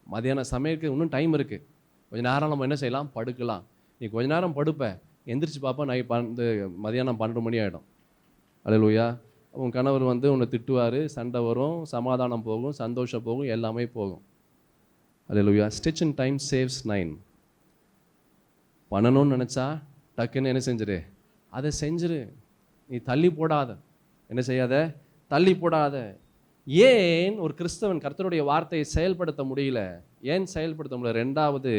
மதியானம் சமையலுக்கு இன்னும் டைம் இருக்குது, கொஞ்சம் நேரம் நம்ம என்ன செய்யலாம், படுக்கலாம். நீ கொஞ்ச நேரம் படுப்பேன், எந்திரிச்சு பார்ப்பேன் மதியானம் 12 மணி ஆகிடும். அல்லேலூயா. உன் கணவர் வந்து உன்னை திட்டுவார், சண்டை வரும், சமாதானம் போகும், சந்தோஷம் போகும், எல்லாமே போகும். Hallelujah. Stitch in time saves 9. பண்ணணும்னு நினச்சா டக்குன்னு என்ன செஞ்சிரு, அதை செஞ்சிரு. நீ தள்ளி போடாத, என்ன செய்யாத, தள்ளி போடாத. ஏன் ஒரு கிறிஸ்தவன் கர்த்தருடைய வார்த்தையை செயல்படுத்த முடியல? ஏன் செயல்படுத்த முடியல? 2வது,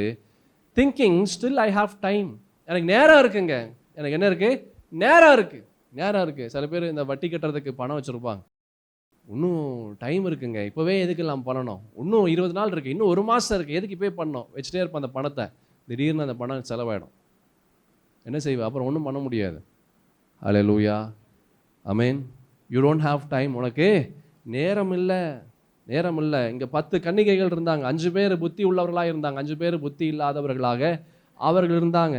thinking still I have time. எனக்கு நேரம் இருக்குங்க, எனக்கு என்ன இருக்குது, நேரம் இருக்குது. சில பேர் இந்த வட்டி கட்டுறதுக்கு பணம் வச்சுருப்பாங்க, இன்னும் டைம் இருக்குங்க, இப்போவே எதுக்கு நாம் பண்ணணும், இன்னும் 20 நாள் இருக்குது, இன்னும் 1 மாதம் இருக்குது, எதுக்கு இப்போவே பண்ணணும், வச்சுட்டே இருப்பேன் அந்த பணத்தை. திடீர்னு அந்த பணம் செலவாயிடும், என்ன செய்வேன், அப்புறம் ஒன்றும் பண்ண முடியாது. Hallelujah. Amen. You don't have time. உனக்கு நேரம் இல்லை. இங்கே 10 கன்னிகைகள் இருந்தாங்க, 5 பேர் புத்தி உள்ளவர்களாக இருந்தாங்க, 5 பேர் புத்தி இல்லாதவர்களாக அவர்கள் இருந்தாங்க.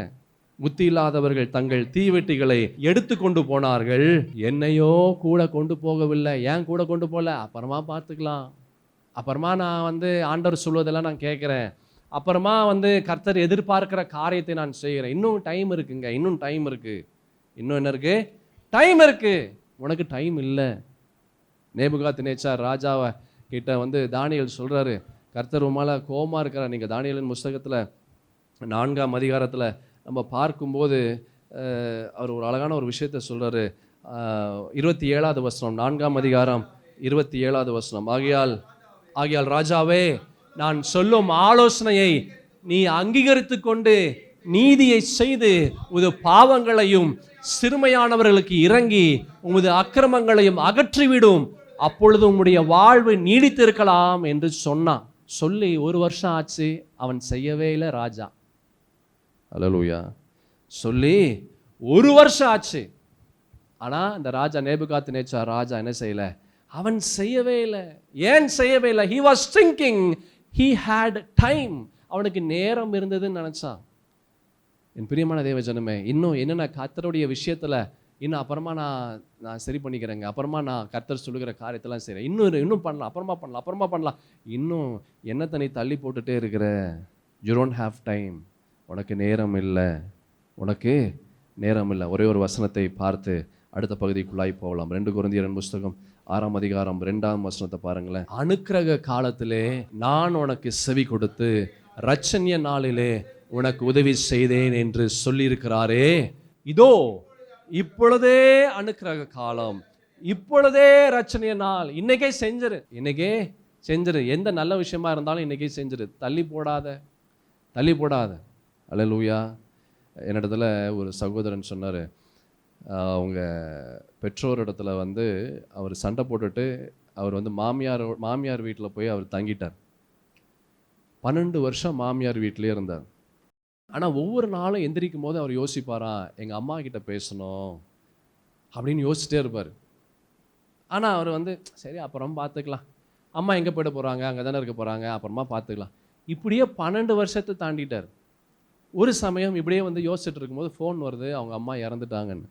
புத்தி இல்லாதவர்கள் தங்கள் தீவெட்டிகளை எடுத்து கொண்டு போனார்கள், என்னையோ கூட கொண்டு போகவில்லை. ஏன் கூட கொண்டு போகல? அப்புறமா பார்த்துக்கலாம், அப்புறமா நான் வந்து ஆண்டவர் சொல்வதெல்லாம் நான் கேட்குறேன், அப்புறமா வந்து கர்த்தர் எதிர்பார்க்கிற காரியத்தை நான் செய்கிறேன். இன்னும் டைம் இருக்குங்க, இன்னும் என்ன இருக்கு, டைம் இருக்கு. உனக்கு டைம் இல்லை. நேபுகாத்நேச்சார் ராஜாவை கிட்ட வந்து தானியேல் சொல்கிறாரு, கர்த்தர் உமால கோபமாக இருக்கிறார். நீங்கள் தானியேலின் புஸ்தகத்தில் 4ஆம் அதிகாரத்தில் நம்ம பார்க்கும்போது அவர் ஒரு அழகான ஒரு விஷயத்தை சொல்கிறாரு. 27வது வசனம், 4ஆம் அதிகாரம் 27வது வசனம். ஆகையால் ராஜாவே, நான் சொல்லும் ஆலோசனையை நீ அங்கீகரித்து கொண்டு நீதியை செய்து உமது பாவங்களையும் சிறுமையானவர்களுக்கு இறங்கி உமது அக்கிரமங்களையும் அகற்றிவிடும், அப்பொழுது உம்முடைய வாழ்வு நீடித்திருக்கலாம் என்று சொன்னான். சொல்லி 1 வருஷம் ஆச்சு, அவன் செய்யவே இல்லை ராஜா. அல்லேலூயா. சொல்லி 1 வருஷம் ஆச்சு, ஆனால் இந்த ராஜா நேபுகாத்நேச்சார் ராஜா என்ன செய்யல, அவன் செய்யவே இல்லை. ஏன் செய்யவே இல்லை? he was thinking he had time. அவனுக்கு நேரம் இருந்ததுன்னு நினைச்சான். என் பிரியமான தேவ ஜனமே, இன்னும் என்னென்ன கர்த்தருடைய விஷயத்துல இன்னும் அப்புறமா நான் சரி பண்ணிக்கிறேங்க, அப்புறமா நான் கர்த்தர் சொல்லுகிற காரியத்தெல்லாம் செய்கிறேன், இன்னும் பண்ணலாம், அப்புறமா பண்ணலாம், இன்னும் என்ன தண்ணி தள்ளி போட்டுட்டே இருக்கிற. you don't have time. உனக்கு நேரம் இல்லை. ஒரே ஒரு வசனத்தை பார்த்து அடுத்த பகுதிக்குள்ளாய் போகலாம். 2 கொரிந்தியர் புஸ்தகம் 6ஆம் அதிகாரம் 2ஆம் வசனத்தை பாருங்களேன். அனுக்கிரக காலத்திலே நான் உனக்கு செவி கொடுத்து இரட்சணிய நாளிலே உனக்கு உதவி செய்தேன் என்று சொல்லியிருக்கிறாரே, இதோ இப்பொழுதே அனுக்கிரக காலம், இப்பொழுதே இரட்சணிய நாள். இன்னைக்கே செஞ்சிரு. எந்த நல்ல விஷயமா இருந்தாலும் இன்னைக்கே செஞ்சிரு. தள்ளி போடாத. அல்லேலூயா. என்னிடத்துல ஒரு சகோதரன் சொன்னார், அவங்க பெற்றோர் இடத்துல வந்து அவர் சண்டை போட்டுட்டு அவர் வந்து மாமியார் வீட்டில் போய் அவர் தங்கிட்டார். 12 வருஷம் மாமியார் வீட்டிலே இருந்தார். ஆனால் ஒவ்வொரு நாளும் எந்திரிக்கும் போது அவர் யோசிப்பாராம், எங்கள் அம்மா கிட்ட பேசணும் அப்படின்னு யோசிச்சிட்டே இருப்பார். ஆனால் அவர் வந்து சரி அப்புறம் பார்த்துக்கலாம், அம்மா எங்கே போயிட போகிறாங்க, அங்கே தானே இருக்க போகிறாங்க, அப்புறமா பார்த்துக்கலாம். இப்படியே 12 வருஷத்தை தாண்டிட்டார். ஒரு சமயம் இப்படியே வந்து யோசிச்சுட்டு இருக்கும்போது ஃபோன் வருது, அவங்க அம்மா இறந்துட்டாங்கன்னு.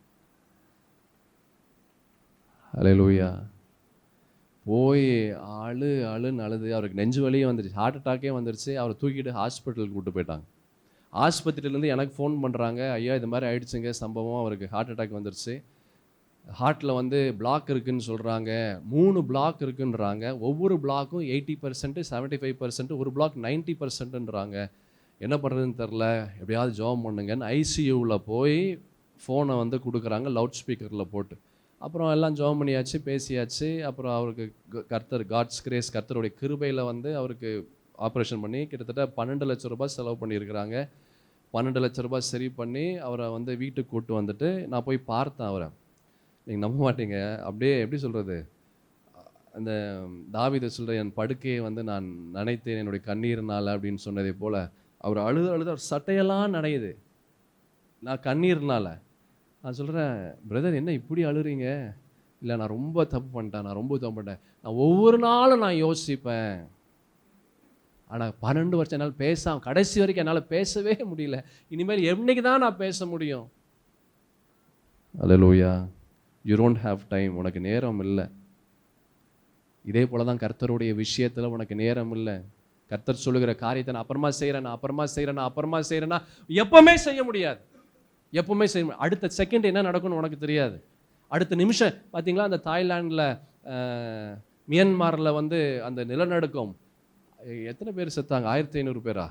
அல்லேலூயா. போய் அழுன்னு அழுது அவருக்கு நெஞ்சு வலியே வந்துடுச்சு, ஹார்ட் அட்டாக்கே வந்துடுச்சு. அவரை தூக்கிட்டு ஹாஸ்பிட்டலுக்கு கூப்பிட்டு போயிட்டாங்க. ஆஸ்பத்திரியிலேருந்து எனக்கு ஃபோன் பண்ணுறாங்க, ஐயா இது மாதிரி ஆயிடுச்சுங்க சம்பவம், அவருக்கு ஹார்ட் அட்டாக் வந்துடுச்சு. ஹார்ட்டில் வந்து பிளாக் இருக்குதுன்னு சொல்கிறாங்க, 3 பிளாக் இருக்குன்றாங்க. ஒவ்வொரு பிளாக்கும் 80%, 75%, ஒரு பிளாக் 90%ன்றாங்க. என்ன பண்ணுறதுன்னு தெரில, எப்படியாவது ஜெபம் பண்ணுங்கன்னு ஐசியூவில் போய் ஃபோனை வந்து கொடுக்குறாங்க லவுட் ஸ்பீக்கரில் போட்டு. அப்புறம் எல்லாம் ஜெபம் பண்ணியாச்சு, பேசியாச்சு. அப்புறம் அவருக்கு காட்ஸ் கிரேஸ், கர்த்தருடைய கிருபையில் வந்து அவருக்கு ஆப்ரேஷன் பண்ணி கிட்டத்தட்ட 12 லட்ச ரூபாய் செலவு பண்ணியிருக்கிறாங்க. 12 லட்ச ரூபாய் சரி பண்ணி அவரை வந்து வீட்டுக்கு கூப்பிட்டு வந்துட்டு நான் போய் பார்த்தேன் அவரை. நீங்கள் நம்ப மாட்டீங்க, அப்படியே எப்படி சொல்கிறது, அந்த தாவீது சொல்கிற என் படுக்கையை வந்து நான் நனைத்தேன் என்னுடைய கண்ணீர்னால் அப்படின்னு சொன்னதை போல் அவர் அழுது அவர் சட்டையெல்லாம் நனையுது நான் கண்ணீர்னால். நான் சொல்கிறேன், பிரதர் என்ன இப்படி அழுறீங்க? இல்லை நான் ரொம்ப தப்பு பண்ணிட்டேன், நான் ஒவ்வொரு நாளும் நான் யோசிப்பேன். ஆனால் 12 வருஷம் என்னால் கடைசி வரைக்கும் என்னால் பேசவே முடியல. இனிமேல் என்னைக்கு தான் நான் பேச முடியும்? Hallelujah. You don't have time. உனக்கு நேரம் இல்லை. இதே போல தான் கர்த்தருடைய விஷயத்தில் உனக்கு நேரம் இல்லை. கர்த்தர் சொல்லுகிற காரியத்தை நான் அப்புறமா செய்கிறேன்னா எப்பவுமே செய்ய முடியாது. அடுத்த செகண்ட் என்ன நடக்கும்னு உனக்கு தெரியாது. அடுத்த நிமிஷம் பார்த்தீங்களா, அந்த தாய்லாண்டில் மியான்மரில் வந்து அந்த நிலநடுக்கம் எத்தனை பேர் செத்தாங்க? 1500 பேரா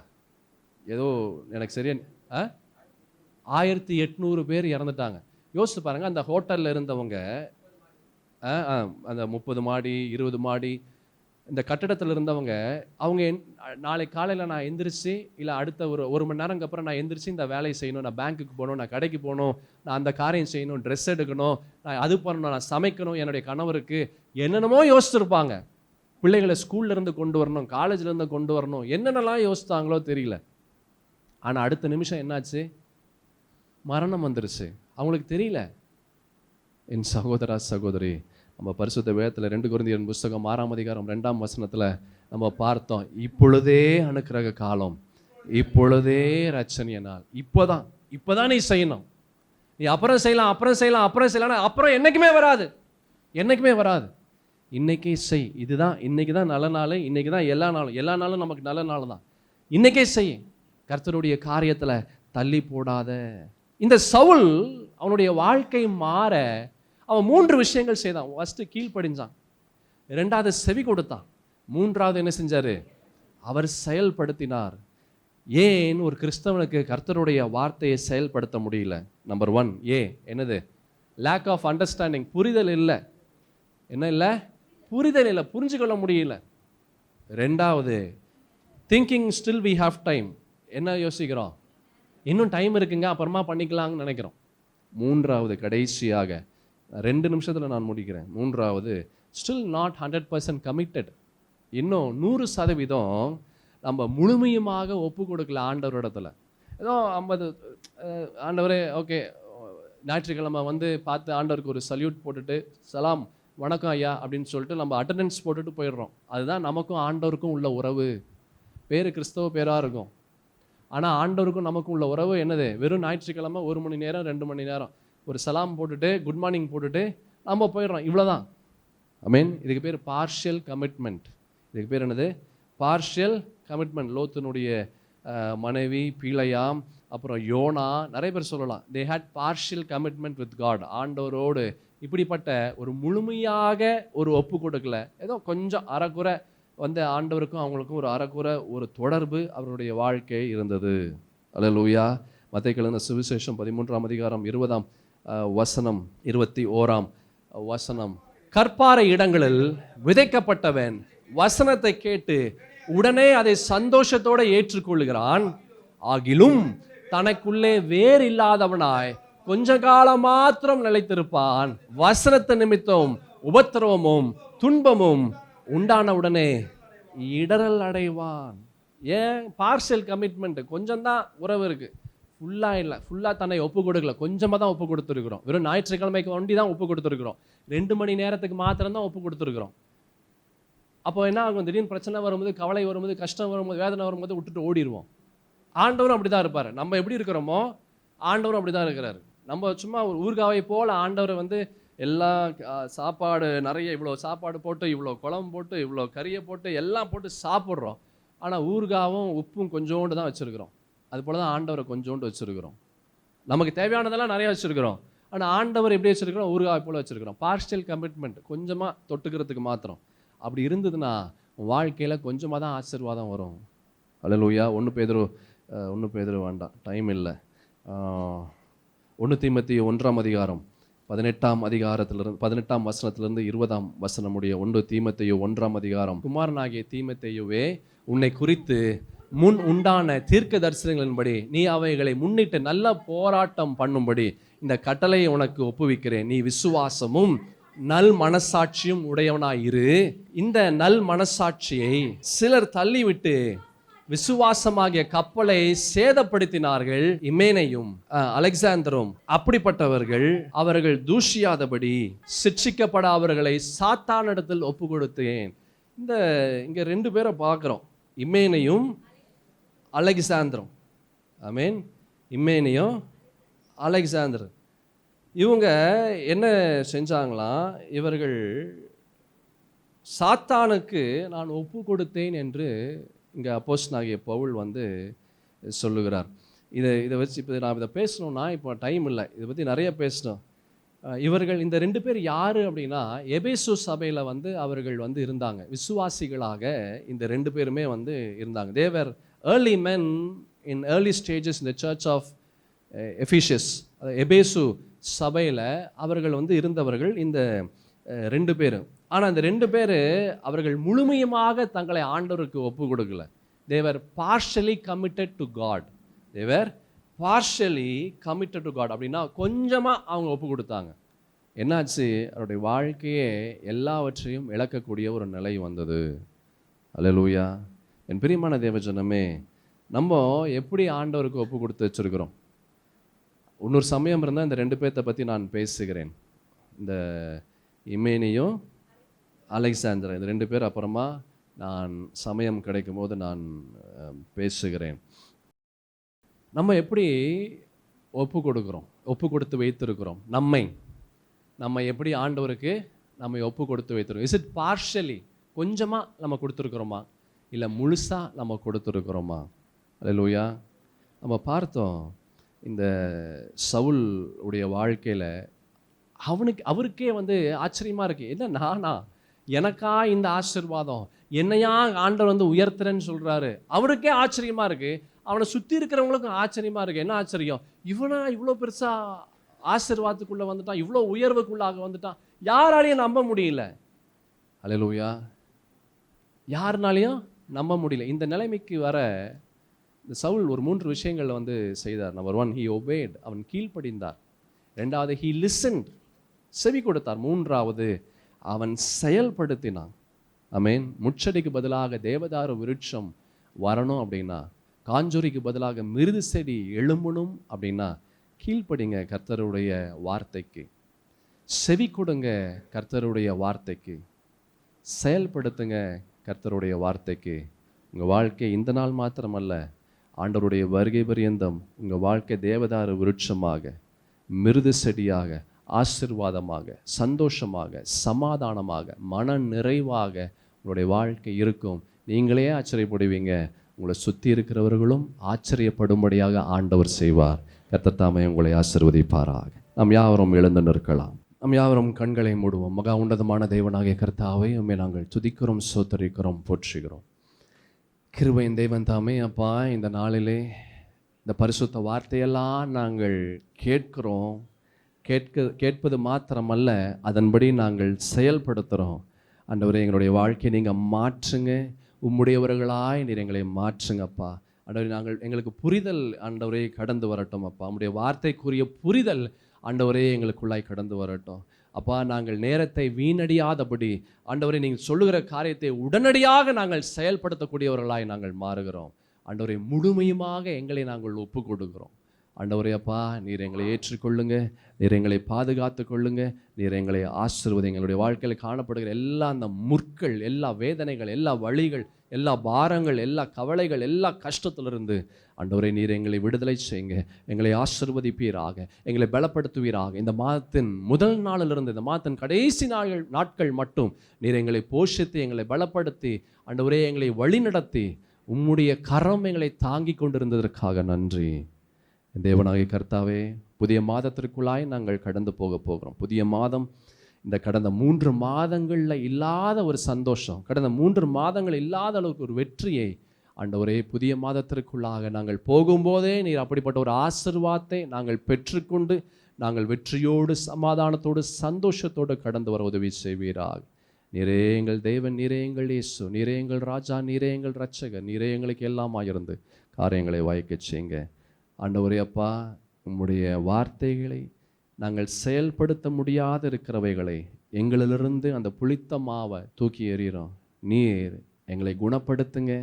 ஏதோ, எனக்கு சரியா 1800 பேர் இறந்துட்டாங்க. யோசிச்சு பாருங்கள், அந்த ஹோட்டலில் இருந்தவங்க அந்த 30 மாடி 20 மாடி இந்த கட்டடத்தில் இருந்தவங்க, அவங்க நாளை காலையில் நான் எந்திரிச்சு இல்லை அடுத்த ஒரு மணி நேரம்க்கு அப்புறம் நான் எந்திரிச்சு இந்த வேலையை செய்யணும், நான் பேங்க்குக்கு போகணும், நான் கடைக்கு போகணும், நான் அந்த காரியம் செய்யணும், ட்ரெஸ் எடுக்கணும், நான் அது பண்ணணும், நான் சமைக்கணும், என்னுடைய கணவருக்கு என்னென்னமோ யோசிச்சுருப்பாங்க. பிள்ளைகளை ஸ்கூல்லேருந்து கொண்டு வரணும், காலேஜ்லேருந்து கொண்டு வரணும், என்னென்னலாம் யோசித்தாங்களோ தெரியல. ஆனால் அடுத்த நிமிஷம் என்னாச்சு? மரணம் வந்துருச்சு. அவங்களுக்கு தெரியல. என் சகோதரா சகோதரி, நம்ம பரிசுத்த வேதத்தில் 2 கொரிந்தியர் புஸ்தகம் 6ஆம் அதிகாரம் 2ஆம் வசனத்தில் நம்ம பார்த்தோம், இப்பொழுதே அனுக்கிரக காலம், இப்பொழுதே ரட்சணிய நாள். இப்போதான் நீ செய்யணும். நீ அப்புறம் செய்யலாம் அப்புறம் என்னைக்குமே வராது. இன்னைக்கே செய். இதுதான், இன்னைக்கு தான் நல்ல நாள், இன்னைக்கு தான் எல்லா நாளும் நமக்கு நல்ல நாள் தான். இன்னைக்கே செய். கர்த்தருடைய காரியத்தில் தள்ளி போடாத. இந்த சவுல் அவனுடைய வாழ்க்கை மாற அவன் 3 விஷயங்கள் செய்தான். ஃபர்ஸ்ட் கீழ்ப்படிஞ்சான், 2வது செவி கொடுத்தான், 3வது என்ன செஞ்சாரு? அவர் செயல்படுத்தினார். ஏன் ஒரு கிறிஸ்தவனுக்கு கர்த்தருடைய வார்த்தையை செயல்படுத்த முடியல? நம்பர் 1 என்னது? Lack of understanding. புரிதல் இல்லை. என்ன இல்லை? புரிதல் இல்லை, புரிஞ்சுக்கொள்ள முடியல. 2வது thinking still we have time. என்ன யோசிக்கிறோம்? இன்னும் டைம் இருக்குங்க, அப்புறமா பண்ணிக்கலாம்னு நினைக்கிறோம். 3வது கடைசியாக 2 நிமிஷத்தில் நான் முடிக்கிறேன். 3வது ஸ்டில் நாட் 100% கமிட்டட். இன்னும் 100% நம்ம முழுமையுமாக ஒப்பு கொடுக்கல ஆண்டவரிடத்துல. ஏதோ 50 ஆண்டவரே ஓகே, ஞாயிற்றுக்கிழமை வந்து பார்த்து ஆண்டவருக்கு ஒரு சல்யூட் போட்டுட்டு சலாம் வணக்கம் ஐயா அப்படின்னு சொல்லிட்டு நம்ம அட்டண்டன்ஸ் போட்டுட்டு போயிடுறோம். அதுதான் நமக்கும் ஆண்டவருக்கும் உள்ள உறவு. பேர் கிறிஸ்தவ பேராக இருக்கும், ஆனால் ஆண்டவருக்கும் நமக்கும் உள்ள உறவு என்னது? வெறும் ஞாயிற்றுக்கிழமை 1 மணி நேரம் 2 மணி நேரம் ஒரு சலாம் போட்டுட்டு குட் மார்னிங் போட்டுட்டு நம்ம போயிடுறோம், இவ்வளோதான். ஐ இதுக்கு பேர் பார்ஷியல் கமிட்மெண்ட். இதுக்கு பேர் என்னது? Partial commitment. லோத்தினுடைய மனைவி பீலையாம், அப்புறம் யோனா, நிறைய பேர் சொல்லலாம். They had partial commitment with God. ஆண்டவரோடு இப்படிப்பட்ட ஒரு முழுமையாக ஒரு ஒப்பு கொடுக்கல, ஏதோ கொஞ்சம் அறக்குறை வந்து ஆண்டவருக்கும் அவங்களுக்கும் ஒரு அறக்குறை ஒரு தொடர்பு அவருடைய வாழ்க்கை இருந்தது. அல்லேலூயா. மத்தேயு எழுதின சுவிசேஷம் 13ஆம் அதிகாரம் 20ஆம் வசனம் 21ஆம் வசனம். கற்பாறை இடங்களில் விதைக்கப்பட்டவன் வசனத்தை கேட்டு உடனே அதை சந்தோஷத்தோடு ஏற்றுக்கொள்கிறான். ஆகிலும் தனக்குள்ளே வேர் இல்லாதவனாய் கொஞ்ச காலம் மாத்திரம் நிலைத்திருப்பான். வசனத்தை நிமித்தம் உபத்திரவமும் துன்பமும் உண்டான உடனே இடரல் அடைவான். ஏன்? Partial commitment. கொஞ்சம் தான் உறவு இருக்கு, ஃபுல்லாக இல்லை. ஃபுல்லாக தன்னை ஒப்பு கொடுக்கல, கொஞ்சமாக தான் ஒப்பு கொடுத்துருக்குறோம். வெறும் ஞாயிற்றுக்கிழமைக்கு ஒண்டி தான் ஒப்பு கொடுத்துருக்குறோம். 2 மணி நேரத்துக்கு மாத்திரம் தான் ஒப்பு கொடுத்துருக்குறோம். அப்போ என்ன ஆகும்? திடீர்னு பிரச்சனை வரும்போது, கவலை வரும்போது, கஷ்டம் வரும்போது, வேதனை வரும்போது விட்டுட்டு ஓடிடுவோம். ஆண்டவரும் அப்படி தான் இருப்பார். நம்ம எப்படி இருக்கிறோமோ ஆண்டவரும் அப்படி தான் இருக்கிறாரு. நம்ம சும்மா ஒரு ஊர்காவை போல் ஆண்டவரை வந்து எல்லா சாப்பாடு நிறைய இவ்வளோ சாப்பாடு போட்டு, இவ்வளோ குழம்பு போட்டு, இவ்வளோ கறியை போட்டு, எல்லாம் போட்டு சாப்பிட்றோம். ஆனால் ஊறுகாவும் உப்பும் கொஞ்சோண்டு தான் வச்சுருக்கிறோம். அது போல் தான் ஆண்டவரை கொஞ்சோண்டு வச்சுருக்கிறோம். நமக்கு தேவையானதெல்லாம் நிறைய வச்சுருக்கிறோம், ஆனால் ஆண்டவர் எப்படி வச்சுருக்கிறோம், ஊறுகாய் போல் வச்சுருக்கிறோம். பார்ஷியல் கமிட்மெண்ட், கொஞ்சமாக தொட்டுக்கிறதுக்கு மாத்திரம். அப்படி இருந்ததுன்னா வாழ்க்கையில் கொஞ்சமாக தான் ஆசீர்வாதம் வரும். அல்லேலூயா. ஒன்று பேதுரு வேண்டாம், டைம் இல்லை. 1 தீமோத்தேயு 1ஆம் அதிகாரம் 18ஆம் வசனத்திலிருந்து 20ஆம் வசனம் உடைய 1 தீமோத்தேயு 1ஆம் அதிகாரம். குமாரனாகிய தீமோத்தேயுவே, உன்னை குறித்து முன் உண்டான தீர்க்க தரிசனங்களின்படி நீ அவைகளை முன்னிட்டு நல்ல போராட்டம் பண்ணும்படி இந்த கட்டளையை உனக்கு ஒப்புவிக்கிறேன். நீ விசுவாசமும் நல் மனசாட்சியும் உடையவனாயிரு. இந்த நல் மனசாட்சியை சிலர் தள்ளிவிட்டு விசுவாசமாகிய கப்பலை சேதப்படுத்தினார்கள். இமேனையும் அலெக்சாந்தரும் அப்படிப்பட்டவர்கள். அவர்கள் தூஷியாதபடி சிட்சிக்கப்பட அவர்களை சாத்தானிடத்தில் ஒப்பு கொடுத்தேன். இங்க 2 பேரை பார்க்கிறோம், இமேனையும் அலெக்சாந்தரும். ஆமென். இமேனையும் அலெக்சாந்தர் இவங்க என்ன செஞ்சாங்களாம், இவர்கள் சாத்தானுக்கு நான் ஒப்பு கொடுத்தேன் என்று இங்கே அப்போஸ்தலனாகிய பவுல் சொல்லுகிறார். இதை வச்சு இப்போ நான் இதை பேசணும்னா இப்போ டைம் இல்லை, இதை பற்றி நிறைய பேசணும். இவர்கள் இந்த 2 பேர் யார் அப்படின்னா, எபேசு சபையில் அவர்கள் இருந்தாங்க, விசுவாசிகளாக இந்த 2 பேருமே இருந்தாங்க. They were early men in early stages இந்த சர்ச் ஆஃப் எஃபிஷியஸ். எபேசு சபையில் அவர்கள் இருந்தவர்கள் இந்த 2 பேர். ஆனால் இந்த 2 பேர் அவர்கள் முழுமையுமாக தங்களை ஆண்டவருக்கு ஒப்பு கொடுக்கல. They were partially committed to God. They were partially committed to God அப்படின்னா கொஞ்சமாக அவங்க ஒப்பு கொடுத்தாங்க. என்னாச்சு, அவருடைய வாழ்க்கையே எல்லாவற்றையும் இழக்கக்கூடிய ஒரு நிலை வந்தது. அல்லேலூயா. என் பிரியமான தேவஜனமே, நம்ம எப்படி ஆண்டவருக்கு ஒப்பு கொடுத்து வச்சிருக்கிறோம்? இன்னொரு சமயம் இருந்தால் இந்த 2 பேர்த்தை பற்றி நான் பேசுகிறேன். இந்த இமேனியும் அலெக்சாந்தர், இந்த 2 பேர் அப்புறமா நான் சமயம் கிடைக்கும் போது நான் பேசுகிறேன். நம்ம எப்படி ஒப்பு கொடுக்குறோம், ஒப்பு கொடுத்து வைத்திருக்கிறோம்? நம்ம எப்படி ஆண்டவருக்கு நம்ம ஒப்பு கொடுத்து வைத்திருக்கோம்? இஸ் இட் பார்ஷலி, கொஞ்சமாக நம்ம கொடுத்துருக்குறோமா, இல்லை முழுசாக நம்ம கொடுத்துருக்குறோமா? அல்லேலூயா. நம்ம பார்த்தோம் இந்த சவுல் உடைய வாழ்க்கையில் அவருக்கே ஆச்சரியமாக இருக்குது. என்ன நானா, எனக்கா இந்த ஆசீர்வாதம், என்னையா ஆண்டவர் உயர்த்துறேன்னு சொல்கிறாரு. அவருக்கே ஆச்சரியமாக இருக்குது, அவனை சுற்றி இருக்கிறவங்களுக்கும் ஆச்சரியமாக இருக்குது. என்ன ஆச்சரியம், இவனா இவ்வளோ பெருசாக ஆசீர்வாதத்துக்குள்ளே வந்துட்டான், இவ்வளோ உயர்வுக்குள்ளாக வந்துட்டான், யாராலையும் நம்ப முடியல. அல்லேலூயா. யாருனாலையும் நம்ப முடியல. இந்த நிலைமைக்கு வர இந்த சவுல் ஒரு 3 விஷயங்கள் செய்தார். நம்பர் 1, he obeyed, அவன் கீழ்ப்படிந்தார். 2வது, he listened, செவி கொடுத்தார். 3வது, அவன் செயல்படுத்தினான். ஆமென். முட்செடிக்கு பதிலாக தேவதாரு விருட்சம் வரணும் அப்படின்னா, காஞ்சூரிக்கு பதிலாக மிருது செடி எழும்பணும் அப்படின்னா, கீழ்ப்படிங்க கர்த்தருடைய வார்த்தைக்கு, செவி கொடுங்க கர்த்தருடைய வார்த்தைக்கு, செயல்படுத்துங்க கர்த்தருடைய வார்த்தைக்கு. உங்கள் வாழ்க்கை இந்த நாள் மாத்திரமல்ல, ஆண்டவருடைய வருகை பரியந்தம் உங்கள் வாழ்க்கை தேவதாரு விருட்சமாக, மிருது செடியாக, ஆசீர்வாதமாக, சந்தோஷமாக, சமாதானமாக, மன நிறைவாக உங்களுடைய வாழ்க்கை இருக்கும். நீங்களே ஆச்சரியப்படுவீங்க, உங்களை சுற்றி இருக்கிறவர்களும் ஆச்சரியப்படும்படியாக ஆண்டவர் செய்வார். கர்த்தர் தாமே உங்களை ஆசீர்வதிப்பாராக. நாம் யாவரும் எழுந்து நிற்கலாம். நாம் யாவரும் கண்களை மூடுவோம். மகா உன்னதமான தேவனாகிய கர்த்தாவை உம்மை நாங்கள் துதிக்கிறோம், ஸ்தோத்திரிக்கிறோம், போற்றுகிறோம். கிருபையின் தேவன் தாமே அப்பா, இந்த நாளிலே இந்த பரிசுத்த வார்த்தையெல்லாம் நாங்கள் கேட்கிறோம். கேட்பது மாத்திரமல்ல, அதன்படி நாங்கள் செயல்படுத்துகிறோம். ஆண்டவரே, எங்களுடைய வாழ்க்கையை நீங்கள் மாற்றுங்க, உம்முடையவர்களாய் நீர் எங்களை மாற்றுங்கப்பா. ஆண்டவரே, எங்களுக்கு புரிதல் ஆண்டவரே கடந்து வரட்டும் அப்பா. உம்முடைய வார்த்தைக்குரிய புரிதல் ஆண்டவரே எங்களுக்குள்ளாய் கடந்து வரட்டும் அப்பா. நாங்கள் நேரத்தை வீணடியாதபடி ஆண்டவரே, நீங்கள் சொல்லுகிற காரியத்தை உடனடியாக நாங்கள் செயல்படுத்தக்கூடியவர்களாய் நாங்கள் மாறுகிறோம். ஆண்டவரே, முழுமையுமாக எங்களை நாங்கள் ஒப்பு கொடுக்கிறோம். ஆண்டவரே அப்பா, நீர் எங்களை ஏற்றுக்கொள்ளுங்க, நீர் எங்களை பாதுகாத்து கொள்ளுங்க, நீர் எங்களை ஆசீர்வதி. எங்களுடைய வாழ்க்கையில் காணப்படுகிற எல்லா அந்த முற்கள், எல்லா வேதனைகள், எல்லா வழிகள், எல்லா பாரங்கள், எல்லா கவலைகள், எல்லா கஷ்டத்திலிருந்து ஆண்டவரே நீர் எங்களை விடுதலை செய்யுங்க. எங்களை ஆசீர்வதிப்பீராக, எங்களை பலப்படுத்துவீராக. இந்த மாதத்தின் முதல் நாளிலிருந்து இந்த மாதத்தின் கடைசி நாட்கள் மட்டும் நீர் எங்களை போஷித்து, எங்களை பலப்படுத்தி, ஆண்டவரே எங்களை வழிநடத்தி, உம்முடைய கரம் எங்களை தாங்கி கொண்டிருந்ததற்காக நன்றி. தேவனாகிய கர்த்தாவே, புதிய மாதத்திற்குள்ளாய் நாங்கள் கடந்து போகிறோம். புதிய மாதம் இந்த கடந்த 3 மாதங்களில் இல்லாத ஒரு சந்தோஷம், கடந்த 3 மாதங்கள் இல்லாத அளவுக்கு ஒரு வெற்றியை ஆண்டவரே புதிய மாதத்திற்குள்ளாக நாங்கள் போகும்போதே நீர் அப்படிப்பட்ட ஒரு ஆசீர்வாதத்தை நாங்கள் பெற்றுக்கொண்டு நாங்கள் வெற்றியோடு சமாதானத்தோடு சந்தோஷத்தோடு கடந்து வர உதவி செய்வீராக. நீரே எங்கள் தேவன், நீரே எங்கள் இயேசு, நீரே எங்கள் ராஜா, நீரே எங்கள் இரட்சகர், நீரே எங்களுக்கு எல்லாமாயிருந்து காரியங்களை வாய்க்க செய்யுங்க ஆண்டவரே. அப்பா, உம்முடைய வார்த்தைகளை நாங்கள் செயல்படுத்த முடியாத இருக்கிறவைகளை எங்களிலிருந்து அந்த புளித்த மாவை தூக்கி எறிகிறோம். நீர் எங்களை குணப்படுத்துங்க,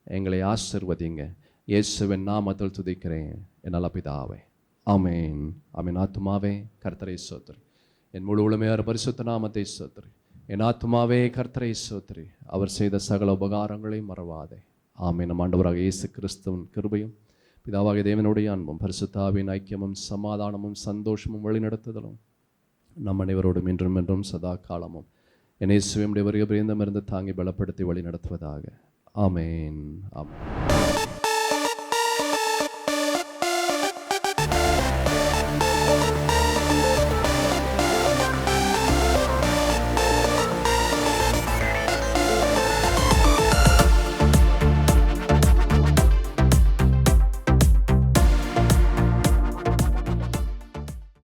எங்களை ஆசீர்வதிங்க. இயேசுவின் நாமத்தில் துதிக்கிறேன் என் நல்ல பிதாவே, ஆமென். ஆமென். ஆத்துமாவே கர்த்தரை ஸ்தோத்திரி, என் முழு உளமையார் பரிசுத்த நாமத்தை ஸ்தோத்திரி. என் ஆத்துமாவே கர்த்தரை ஸ்தோத்திரி, அவர் செய்த சகல உபகாரங்களை மறவாதே. ஆமென். நம் ஆண்டவராக இயேசு கிறிஸ்துவின் கிருபையும் பிதாவாகிய தேவனுடைய அன்பும் பரிசுத்தாவின் ஐக்கியமும் சமாதானமும் சந்தோஷமும் வழிநடத்துதலும் நம் அனைவரோடும் இன்றும் என்றும் சதா காலமும் என் இயேசுவின் வருகை பிரியந்தமிருந்து தாங்கி பலப்படுத்தி வழி நடத்துவதாக. ஆமென். ஆமென்.